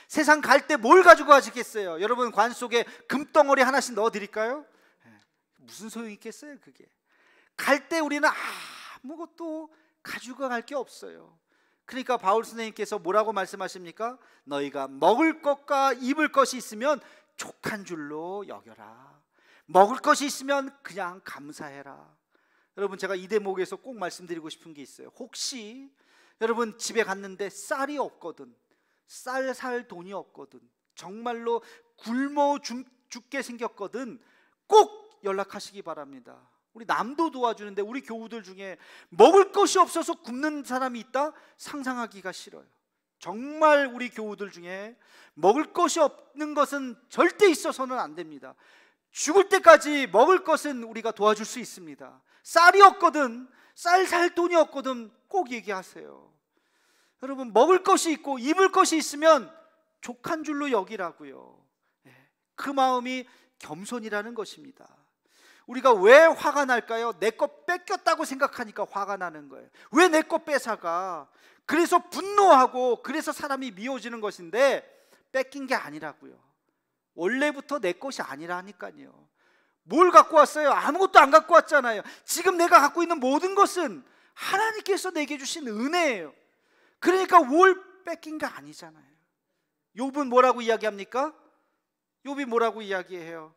세상 갈 때 뭘 가지고 가시겠어요? 여러분, 관 속에 금덩어리 하나씩 넣어드릴까요? 무슨 소용이 있겠어요 그게? 갈 때 우리는 아무것도 가지고 갈 게 없어요. 그러니까 바울 선생님께서 뭐라고 말씀하십니까? 너희가 먹을 것과 입을 것이 있으면 족한 줄로 여겨라. 먹을 것이 있으면 그냥 감사해라. 여러분, 제가 이 대목에서 꼭 말씀드리고 싶은 게 있어요. 혹시 여러분 집에 갔는데 쌀이 없거든, 쌀 살 돈이 없거든, 정말로 굶어 죽게 생겼거든, 꼭 연락하시기 바랍니다. 우리 남도 도와주는데 우리 교우들 중에 먹을 것이 없어서 굶는 사람이 있다? 상상하기가 싫어요. 정말 우리 교우들 중에 먹을 것이 없는 것은 절대 있어서는 안 됩니다. 죽을 때까지 먹을 것은 우리가 도와줄 수 있습니다. 쌀이 없거든, 쌀 살 돈이 없거든, 꼭 얘기하세요. 여러분, 먹을 것이 있고 입을 것이 있으면 족한 줄로 여기라고요. 그 마음이 겸손이라는 것입니다. 우리가 왜 화가 날까요? 내 것 뺏겼다고 생각하니까 화가 나는 거예요. 왜 내 것 뺏어가? 그래서 분노하고 그래서 사람이 미워지는 것인데 뺏긴 게 아니라고요. 원래부터 내 것이 아니라니까요. 뭘 갖고 왔어요? 아무것도 안 갖고 왔잖아요. 지금 내가 갖고 있는 모든 것은 하나님께서 내게 주신 은혜예요. 그러니까 뭘 뺏긴 거 아니잖아요. 욥은 뭐라고 이야기합니까? 욥이 뭐라고 이야기해요?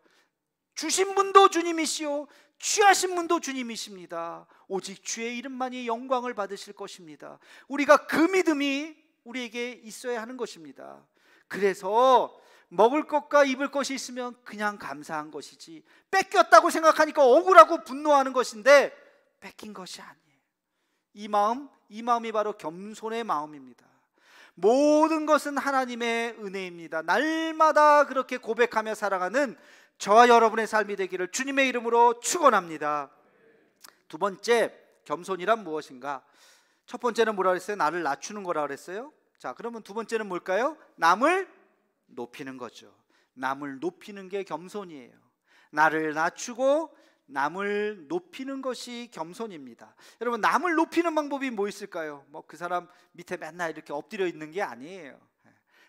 주신 분도 주님이시오, 취하신 분도 주님이십니다. 오직 주의 이름만이 영광을 받으실 것입니다. 우리가 그 믿음이 우리에게 있어야 하는 것입니다. 그래서 먹을 것과 입을 것이 있으면 그냥 감사한 것이지, 뺏겼다고 생각하니까 억울하고 분노하는 것인데 뺏긴 것이 아니에요. 이 마음이 바로 겸손의 마음입니다. 모든 것은 하나님의 은혜입니다. 날마다 그렇게 고백하며 살아가는 저와 여러분의 삶이 되기를 주님의 이름으로 축원합니다. 두 번째, 겸손이란 무엇인가? 첫 번째는 뭐라 그랬어요? 나를 낮추는 거라 그랬어요. 자, 그러면 두 번째는 뭘까요? 남을 높이는 거죠. 남을 높이는 게 겸손이에요. 나를 낮추고 남을 높이는 것이 겸손입니다. 여러분, 남을 높이는 방법이 뭐 있을까요? 뭐 그 사람 밑에 맨날 이렇게 엎드려 있는 게 아니에요.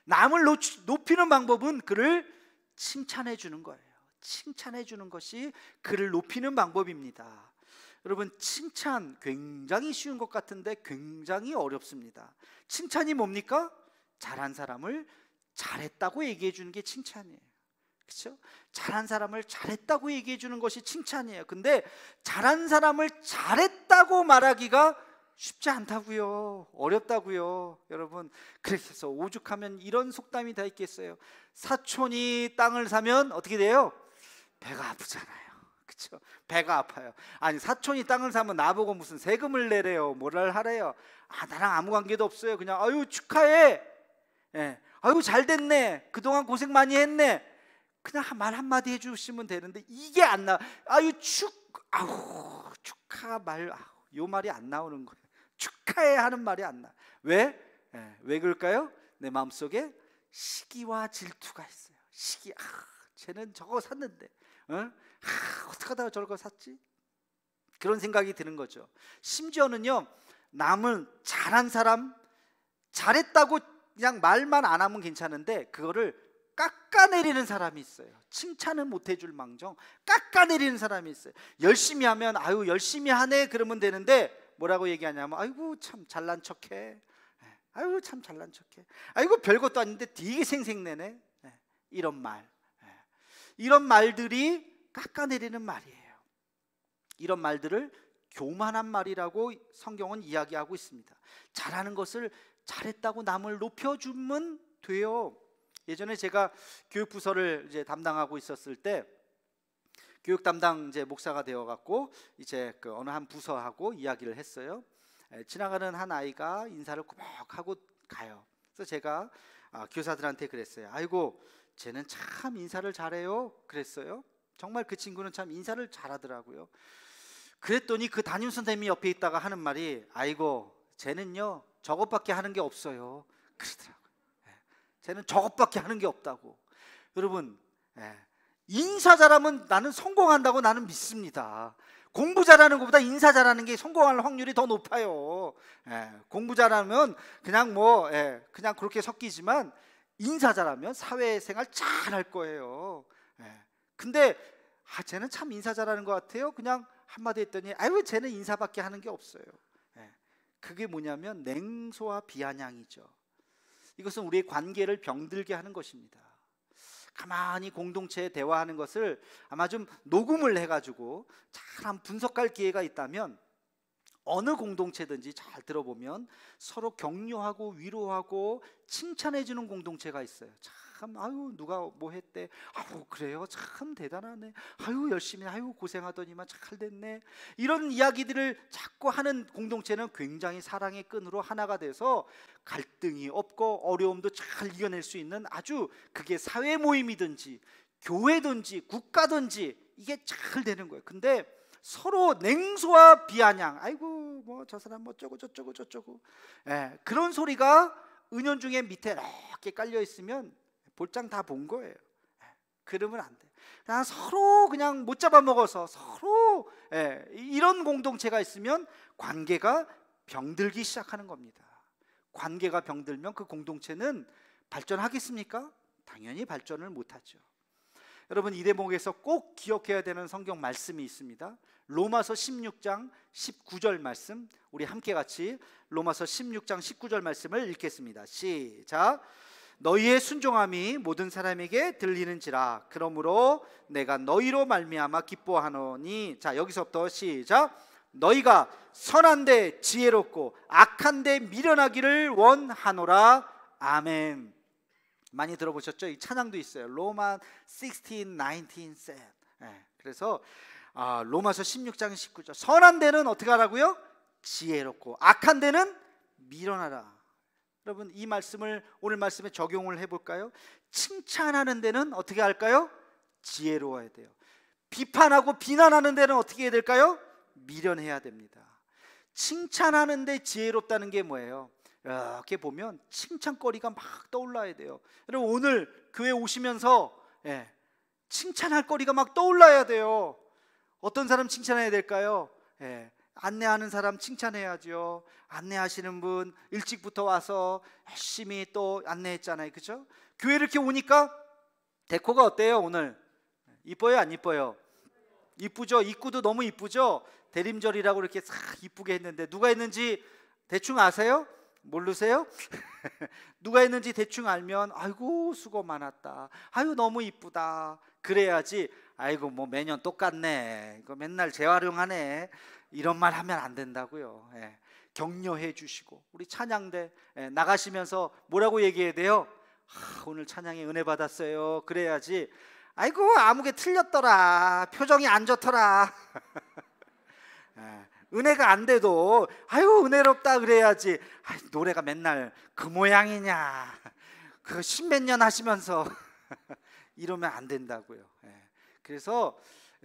남을 높이는 방법은 그를 칭찬해 주는 거예요. 칭찬해 주는 것이 그를 높이는 방법입니다. 여러분, 칭찬 굉장히 쉬운 것 같은데 굉장히 어렵습니다. 칭찬이 뭡니까? 잘한 사람을 잘했다고 얘기해 주는 게 칭찬이에요. 그렇죠? 잘한 사람을 잘했다고 얘기해 주는 것이 칭찬이에요. 근데 잘한 사람을 잘했다고 말하기가 쉽지 않다고요. 어렵다고요. 여러분, 그래서 오죽하면 이런 속담이 다 있겠어요. 사촌이 땅을 사면 어떻게 돼요? 배가 아프잖아요. 그렇죠? 배가 아파요. 아니, 사촌이 땅을 사면 나보고 무슨 세금을 내래요, 뭐를 하래요? 나랑 아무 관계도 없어요. 그냥 아유 축하해, 아유 잘 됐네, 그동안 고생 많이 했네, 그냥 말 한마디 해주시면 되는데 이게 안 나와. 아유 축하 말, 요 말이 안 나오는 거예요. 축하해 하는 말이 안 나. 왜? 왜 그럴까요? 내 마음속에 시기와 질투가 있어요. 시기, 쟤는 저거 샀는데 어떻게 하다가 저런 거 샀지? 그런 생각이 드는 거죠. 심지어는요, 남은 잘한 사람, 잘했다고 그냥 말만 안 하면 괜찮은데 그거를 깎아내리는 사람이 있어요. 칭찬은 못 해줄 망정 깎아내리는 사람이 있어요. 열심히 하면 아유 열심히 하네 그러면 되는데 뭐라고 얘기하냐면 아이고 참 잘난 척해, 아이고 참 잘난 척해, 아이고 별것도 아닌데 되게 생색내네, 이런 말, 이런 말들이 깎아내리는 말이에요. 이런 말들을 교만한 말이라고 성경은 이야기하고 있습니다. 잘하는 것을 잘했다고 남을 높여주면 돼요. 예전에 제가 교육부서를 이제 담당하고 있었을 때 교육 담당 이제 목사가 되어갖고 이제 그 어느 한 부서하고 이야기를 했어요. 지나가는 한 아이가 인사를 꾸벅 하고 가요. 그래서 제가 교사들한테 그랬어요. 아이고 쟤는 참 인사를 잘해요 그랬어요. 정말 그 친구는 참 인사를 잘하더라고요. 그랬더니 그 담임 선생님이 옆에 있다가 하는 말이 아이고 쟤는요 저것밖에 하는 게 없어요 그러더라고요. 쟤는 저것밖에 하는 게 없다고. 여러분, 인사 잘하면 나는 성공한다고 나는 믿습니다. 공부 잘하는 것보다 인사 잘하는 게 성공할 확률이 더 높아요. 공부 잘하면 그냥 그냥 그렇게 섞이지만 인사 잘하면 사회생활 잘할 거예요. 근데 쟤는 참 인사 잘하는 것 같아요. 그냥 한마디 했더니 아유 쟤는 인사밖에 하는 게 없어요. 그게 뭐냐면 냉소와 비아냥이죠. 이것은 우리의 관계를 병들게 하는 것입니다. 가만히 공동체에 대화하는 것을 아마 좀 녹음을 해가지고 잘 한번 분석할 기회가 있다면 어느 공동체든지 잘 들어보면 서로 격려하고 위로하고 칭찬해주는 공동체가 있어요. 참 아유 누가 뭐 했대, 아유 그래요 참 대단하네, 아유 열심히, 아유 고생하더니만 잘 됐네, 이런 이야기들을 자꾸 하는 공동체는 굉장히 사랑의 끈으로 하나가 돼서 갈등이 없고 어려움도 잘 이겨낼 수 있는, 아주 그게 사회 모임이든지 교회든지 국가든지 이게 잘 되는 거예요. 근데 서로 냉소와 비아냥, 아이고 뭐 저 사람 뭐 어쩌고 저쩌고 그런 소리가 은연중에 밑에 이렇게 깔려 있으면 볼장 다 본 거예요. 그러면 안 돼. 그냥 서로 그냥 못 잡아먹어서 서로 이런 공동체가 있으면 관계가 병들기 시작하는 겁니다. 관계가 병들면 그 공동체는 발전하겠습니까? 당연히 발전을 못하죠. 여러분 이 대목에서 꼭 기억해야 되는 성경 말씀이 있습니다. 로마서 16장 19절 말씀, 우리 함께 같이 로마서 16장 19절 말씀을 읽겠습니다. 시작. 너희의 순종함이 모든 사람에게 들리는지라. 그러므로 내가 너희로 말미암아 기뻐하노니. 자, 여기서부터 시작. 너희가 선한데 지혜롭고 악한데 미련하기를 원하노라. 아멘. 많이 들어보셨죠? 이 찬양도 있어요. 로만 16, 19 said. 그래서 로마서 16장 19절. 선한 데는 어떻게 하라고요? 지혜롭고 악한 데는 미련하라. 여러분 이 말씀을 오늘 말씀에 적용을 해볼까요? 칭찬하는 데는 어떻게 할까요? 지혜로워야 돼요. 비판하고 비난하는 데는 어떻게 해야 될까요? 미련해야 됩니다. 칭찬하는 데 지혜롭다는 게 뭐예요? 이렇게 보면 칭찬거리가 막 떠올라야 돼요. 여러분 오늘 교회 오시면서 칭찬할 거리가 막 떠올라야 돼요. 어떤 사람 칭찬해야 될까요? 안내하는 사람 칭찬해야죠. 안내하시는 분 일찍부터 와서 열심히 또 안내했잖아요. 그렇죠? 교회 이렇게 오니까 데코가 어때요? 오늘 이뻐요? 안 이뻐요? 이쁘죠? 입구도 너무 이쁘죠? 대림절이라고 이렇게 싹 이쁘게 했는데 누가 했는지 대충 아세요? 모르세요? 누가 했는지 대충 알면 아이고 수고 많았다, 아유 너무 이쁘다 그래야지. 아이고 뭐 매년 똑같네, 이거 맨날 재활용하네, 이런 말 하면 안 된다고요. 격려해 주시고 우리 찬양대 나가시면서 뭐라고 얘기해야 돼요? 오늘 찬양에 은혜 받았어요 그래야지. 아이고 아무게 틀렸더라, 표정이 안 좋더라 은혜가 안 돼도 아유 은혜롭다 그래야지. 노래가 맨날 그 모양이냐, 그 십몇 년 하시면서 이러면 안 된다고요. 그래서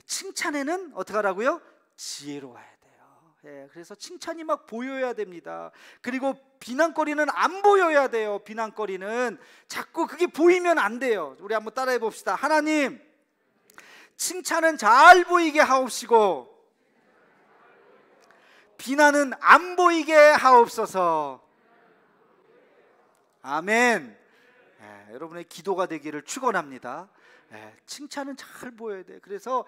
칭찬에는 어떻게 하라고요? 지혜로워야 돼요. 그래서 칭찬이 막 보여야 됩니다. 그리고 비난거리는 안 보여야 돼요. 비난거리는 자꾸 그게 보이면 안 돼요. 우리 한번 따라해 봅시다. 하나님, 칭찬은 잘 보이게 하옵시고 비난은 안 보이게 하옵소서. 아멘. 여러분의 기도가 되기를 축원합니다. 칭찬은 잘 보여야 돼. 그래서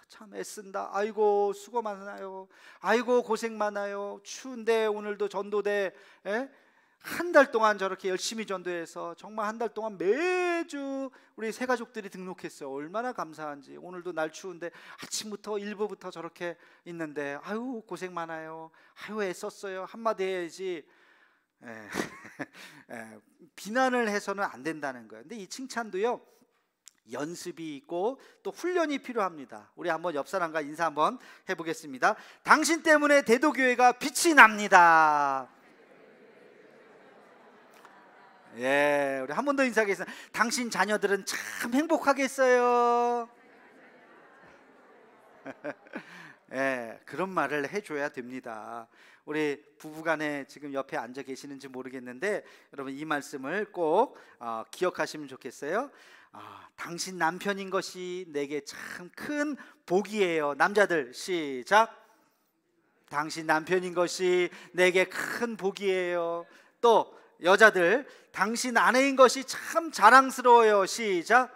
참 애쓴다, 아이고 수고 많아요, 아이고 고생 많아요, 추운데 오늘도 전도대 한 달 동안 저렇게 열심히 전도해서 정말 한 달 동안 매주 우리 새 가족들이 등록했어요. 얼마나 감사한지. 오늘도 날 추운데 아침부터 일부부터 저렇게 있는데 아유 고생 많아요, 아유 애썼어요 한마디 해야지. 비난을 해서는 안 된다는 거예요. 근데 이 칭찬도요 연습이 있고 또 훈련이 필요합니다. 우리 한번 옆 사람과 인사 한번 해보겠습니다. 당신 때문에 대도교회가 빛이 납니다. 우리 한 번 더 인사하겠습니다. 당신 자녀들은 참 행복하겠어요. 그런 말을 해줘야 됩니다. 우리 부부간에 지금 옆에 앉아 계시는지 모르겠는데 여러분 이 말씀을 꼭 기억하시면 좋겠어요. 당신 남편인 것이 내게 참 큰 복이에요. 남자들 시작. 당신 남편인 것이 내게 큰 복이에요. 또 여자들, 당신 아내인 것이 참 자랑스러워요. 시작.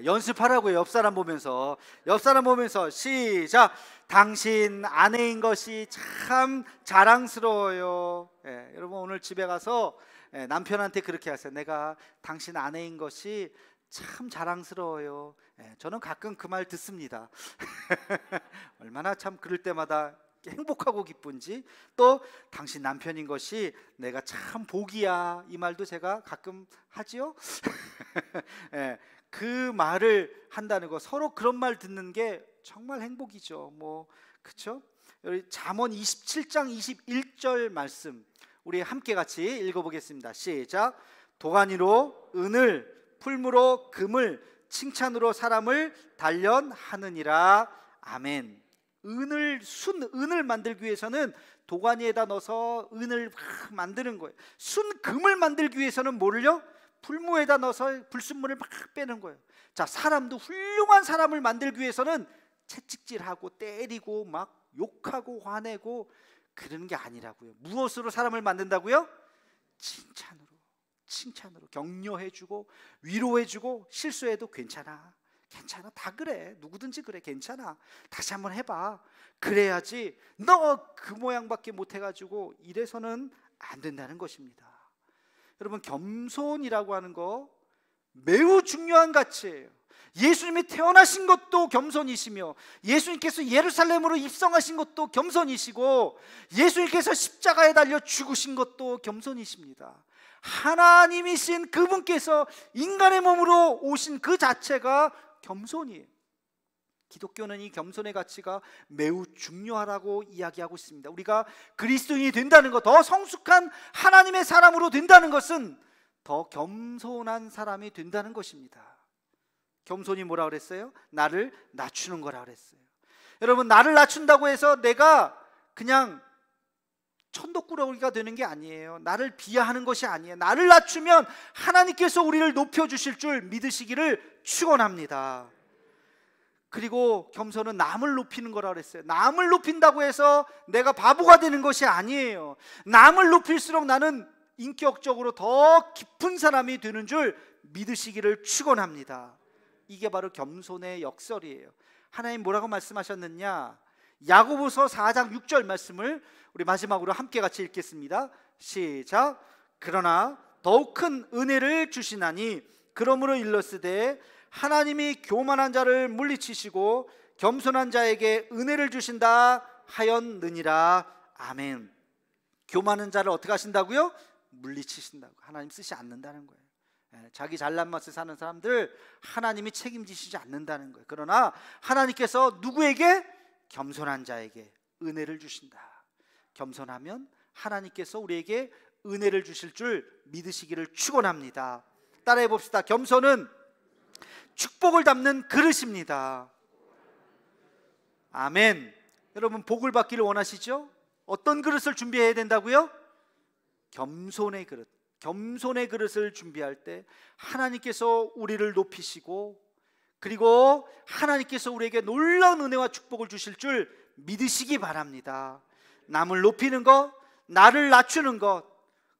연습하라고요. 옆 사람 보면서, 옆 사람 보면서 시작. 당신 아내인 것이 참 자랑스러워요. 여러분 오늘 집에 가서 남편한테 그렇게 하세요. 내가 당신 아내인 것이 참 자랑스러워요. 저는 가끔 그 말 듣습니다. 얼마나 참 그럴 때마다 행복하고 기쁜지. 또 당신 남편인 것이 내가 참 복이야, 이 말도 제가 가끔 하지요. 그 말을 한다는 거, 서로 그런 말 듣는 게 정말 행복이죠. 뭐 그렇죠? 여기 잠언 27장 21절 말씀 우리 함께 같이 읽어보겠습니다. 시작. 도가니로 은을, 풀무로 금을, 칭찬으로 사람을 단련하느니라. 아멘. 은을 만들기 위해서는 도가니에다 넣어서 은을 막 만드는 거예요. 순금을 만들기 위해서는 뭐를요? 풀무에다 넣어서 불순물을 막 빼는 거예요. 자, 사람도 훌륭한 사람을 만들기 위해서는 채찍질하고 때리고 막 욕하고 화내고 그러는 게 아니라고요. 무엇으로 사람을 만든다고요? 칭찬으로. 칭찬으로 격려해주고 위로해주고, 실수해도 괜찮아, 괜찮아, 다 그래, 누구든지 그래, 괜찮아, 다시 한번 해봐. 그래야지 너 그 모양밖에 못해가지고 이래서는 안 된다는 것입니다. 여러분, 겸손이라고 하는 거 매우 중요한 가치예요. 예수님이 태어나신 것도 겸손이시며, 예수님께서 예루살렘으로 입성하신 것도 겸손이시고, 예수님께서 십자가에 달려 죽으신 것도 겸손이십니다. 하나님이신 그분께서 인간의 몸으로 오신 그 자체가 겸손이에요. 기독교는 이 겸손의 가치가 매우 중요하다고 이야기하고 있습니다. 우리가 그리스도인이 된다는 것, 더 성숙한 하나님의 사람으로 된다는 것은 더 겸손한 사람이 된다는 것입니다. 겸손이 뭐라 그랬어요? 나를 낮추는 거라 그랬어요. 여러분, 나를 낮춘다고 해서 내가 그냥 천덕꾸러기가 되는 게 아니에요. 나를 비하하는 것이 아니에요. 나를 낮추면 하나님께서 우리를 높여주실 줄 믿으시기를 축원합니다. 그리고 겸손은 남을 높이는 거라 그랬어요. 남을 높인다고 해서 내가 바보가 되는 것이 아니에요. 남을 높일수록 나는 인격적으로 더 깊은 사람이 되는 줄 믿으시기를 축원합니다. 이게 바로 겸손의 역설이에요. 하나님 뭐라고 말씀하셨느냐? 야고보서 4장 6절 말씀을 우리 마지막으로 함께 같이 읽겠습니다. 시작. 그러나 더욱 큰 은혜를 주시나니 그러므로 일렀으되 하나님이 교만한 자를 물리치시고 겸손한 자에게 은혜를 주신다 하였느니라. 아멘. 교만한 자를 어떻게 하신다고요? 물리치신다고. 하나님 쓰지 않는다는 거예요. 자기 잘난 맛에 사는 사람들 하나님이 책임지시지 않는다는 거예요. 그러나 하나님께서 누구에게? 겸손한 자에게 은혜를 주신다. 겸손하면 하나님께서 우리에게 은혜를 주실 줄 믿으시기를 축원합니다. 따라해 봅시다. 겸손은 축복을 담는 그릇입니다. 아멘. 여러분, 복을 받기를 원하시죠? 어떤 그릇을 준비해야 된다고요? 겸손의 그릇. 겸손의 그릇을 준비할 때 하나님께서 우리를 높이시고, 그리고 하나님께서 우리에게 놀라운 은혜와 축복을 주실 줄 믿으시기 바랍니다. 남을 높이는 것, 나를 낮추는 것,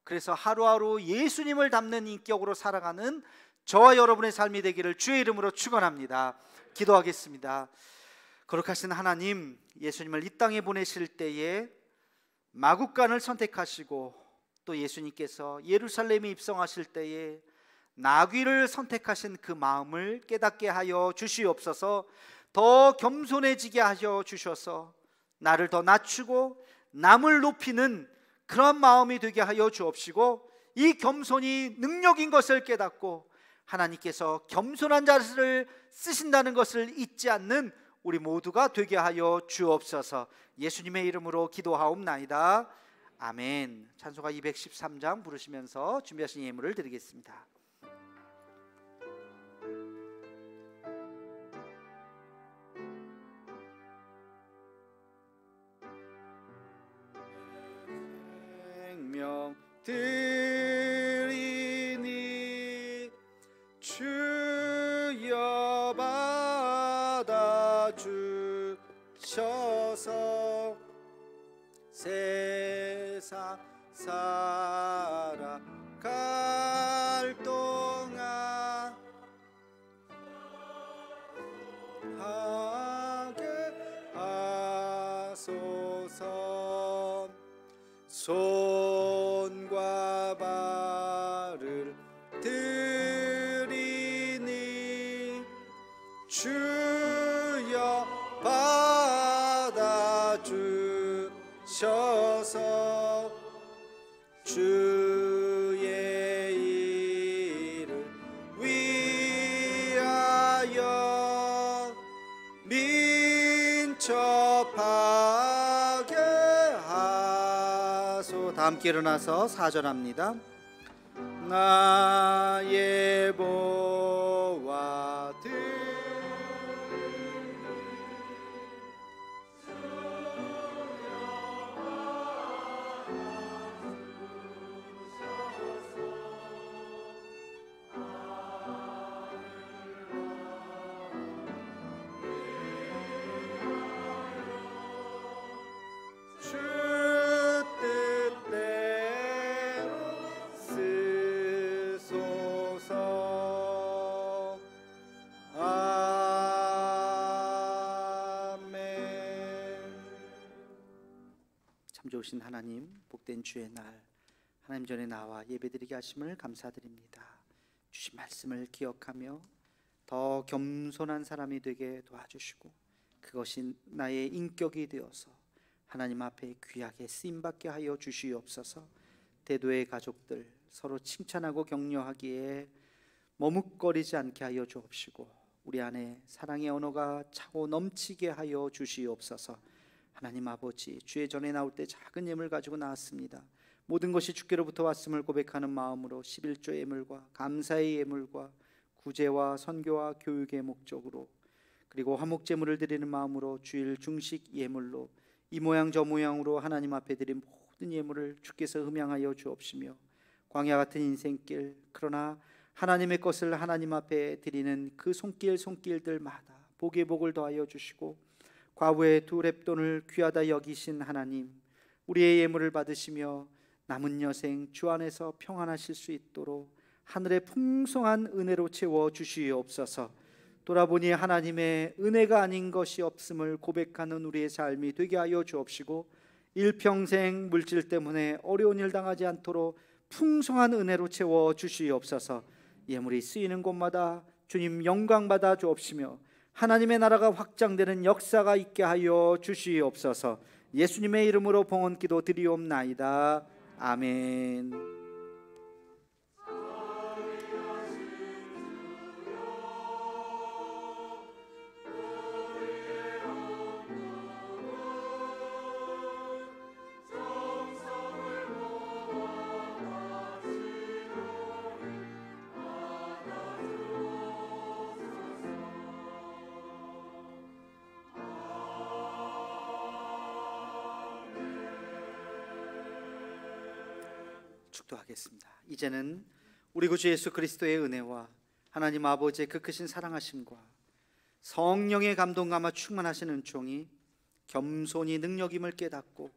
그래서 하루하루 예수님을 닮는 인격으로 살아가는 저와 여러분의 삶이 되기를 주의 이름으로 축원합니다. 기도하겠습니다. 거룩하신 하나님, 예수님을 이 땅에 보내실 때에 마국간을 선택하시고, 또 예수님께서 예루살렘에 입성하실 때에 나귀를 선택하신 그 마음을 깨닫게 하여 주시옵소서. 더 겸손해지게 하여 주셔서 나를 더 낮추고 남을 높이는 그런 마음이 되게 하여 주옵시고, 이 겸손이 능력인 것을 깨닫고 하나님께서 겸손한 자를 쓰신다는 것을 잊지 않는 우리 모두가 되게 하여 주옵소서. 예수님의 이름으로 기도하옵나이다. 아멘. 찬송가 213장 부르시면서 준비하신 예물을 드리겠습니다. 생명 드리니 주여 받아 주셔서 세상 살아갈 동안 하게 하소서. 손과 발을 드리니 주여 받아 주셔서 주의 이름 위하여 민첩하게 하소. 다 함께 일어나서 4절 합니다. 나의 보화들 참 좋으신 하나님, 복된 주의 날 하나님 전에 나와 예배드리게 하심을 감사드립니다. 주신 말씀을 기억하며 더 겸손한 사람이 되게 도와주시고 그것이 나의 인격이 되어서 하나님 앞에 귀하게 쓰임받게 하여 주시옵소서. 대도의 가족들 서로 칭찬하고 격려하기에 머뭇거리지 않게 하여 주옵시고 우리 안에 사랑의 언어가 차고 넘치게 하여 주시옵소서. 하나님 아버지, 주의 전에 나올 때 작은 예물 가지고 나왔습니다. 모든 것이 주께로부터 왔음을 고백하는 마음으로 11조 예물과 감사의 예물과 구제와 선교와 교육의 목적으로 그리고 화목제물을 드리는 마음으로 주일 중식 예물로 이 모양 저 모양으로 하나님 앞에 드린 모든 예물을 주께서 흠양하여 주옵시며 광야 같은 인생길, 그러나 하나님의 것을 하나님 앞에 드리는 그 손길들마다 복의 복을 더하여 주시고 과부의 두 렙돈을 귀하다 여기신 하나님, 우리의 예물을 받으시며 남은 여생 주 안에서 평안하실 수 있도록 하늘의 풍성한 은혜로 채워 주시옵소서. 돌아보니 하나님의 은혜가 아닌 것이 없음을 고백하는 우리의 삶이 되게 하여 주옵시고 일평생 물질 때문에 어려운 일 당하지 않도록 풍성한 은혜로 채워 주시옵소서. 예물이 쓰이는 곳마다 주님 영광 받아 주옵시며 하나님의 나라가 확장되는 역사가 있게 하여 주시옵소서. 예수님의 이름으로 봉헌기도 드리옵나이다. 아멘. 축도하겠습니다. 이제는 우리 구주 예수 그리스도의 은혜와 하나님 아버지의 그 크신 사랑하심과 성령의 감동 감화 충만하신 은총이 겸손히 능력임을 깨닫고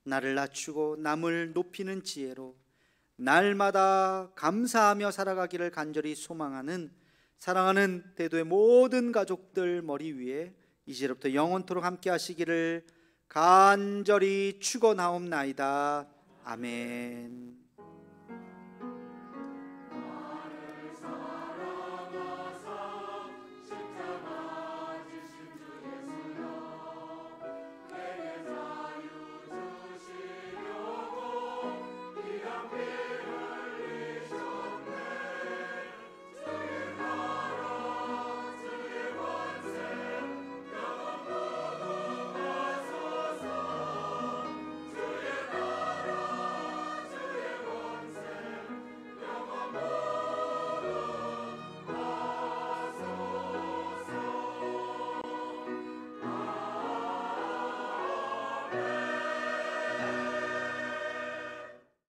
나를 낮추고 남을 높이는 지혜로 날마다 감사하며 살아가기를 간절히 소망하는 사랑하는 대도의 모든 가족들 머리 위에 이제부터 영원토록 함께 하시기를 간절히 축원하옵나이다. 아멘.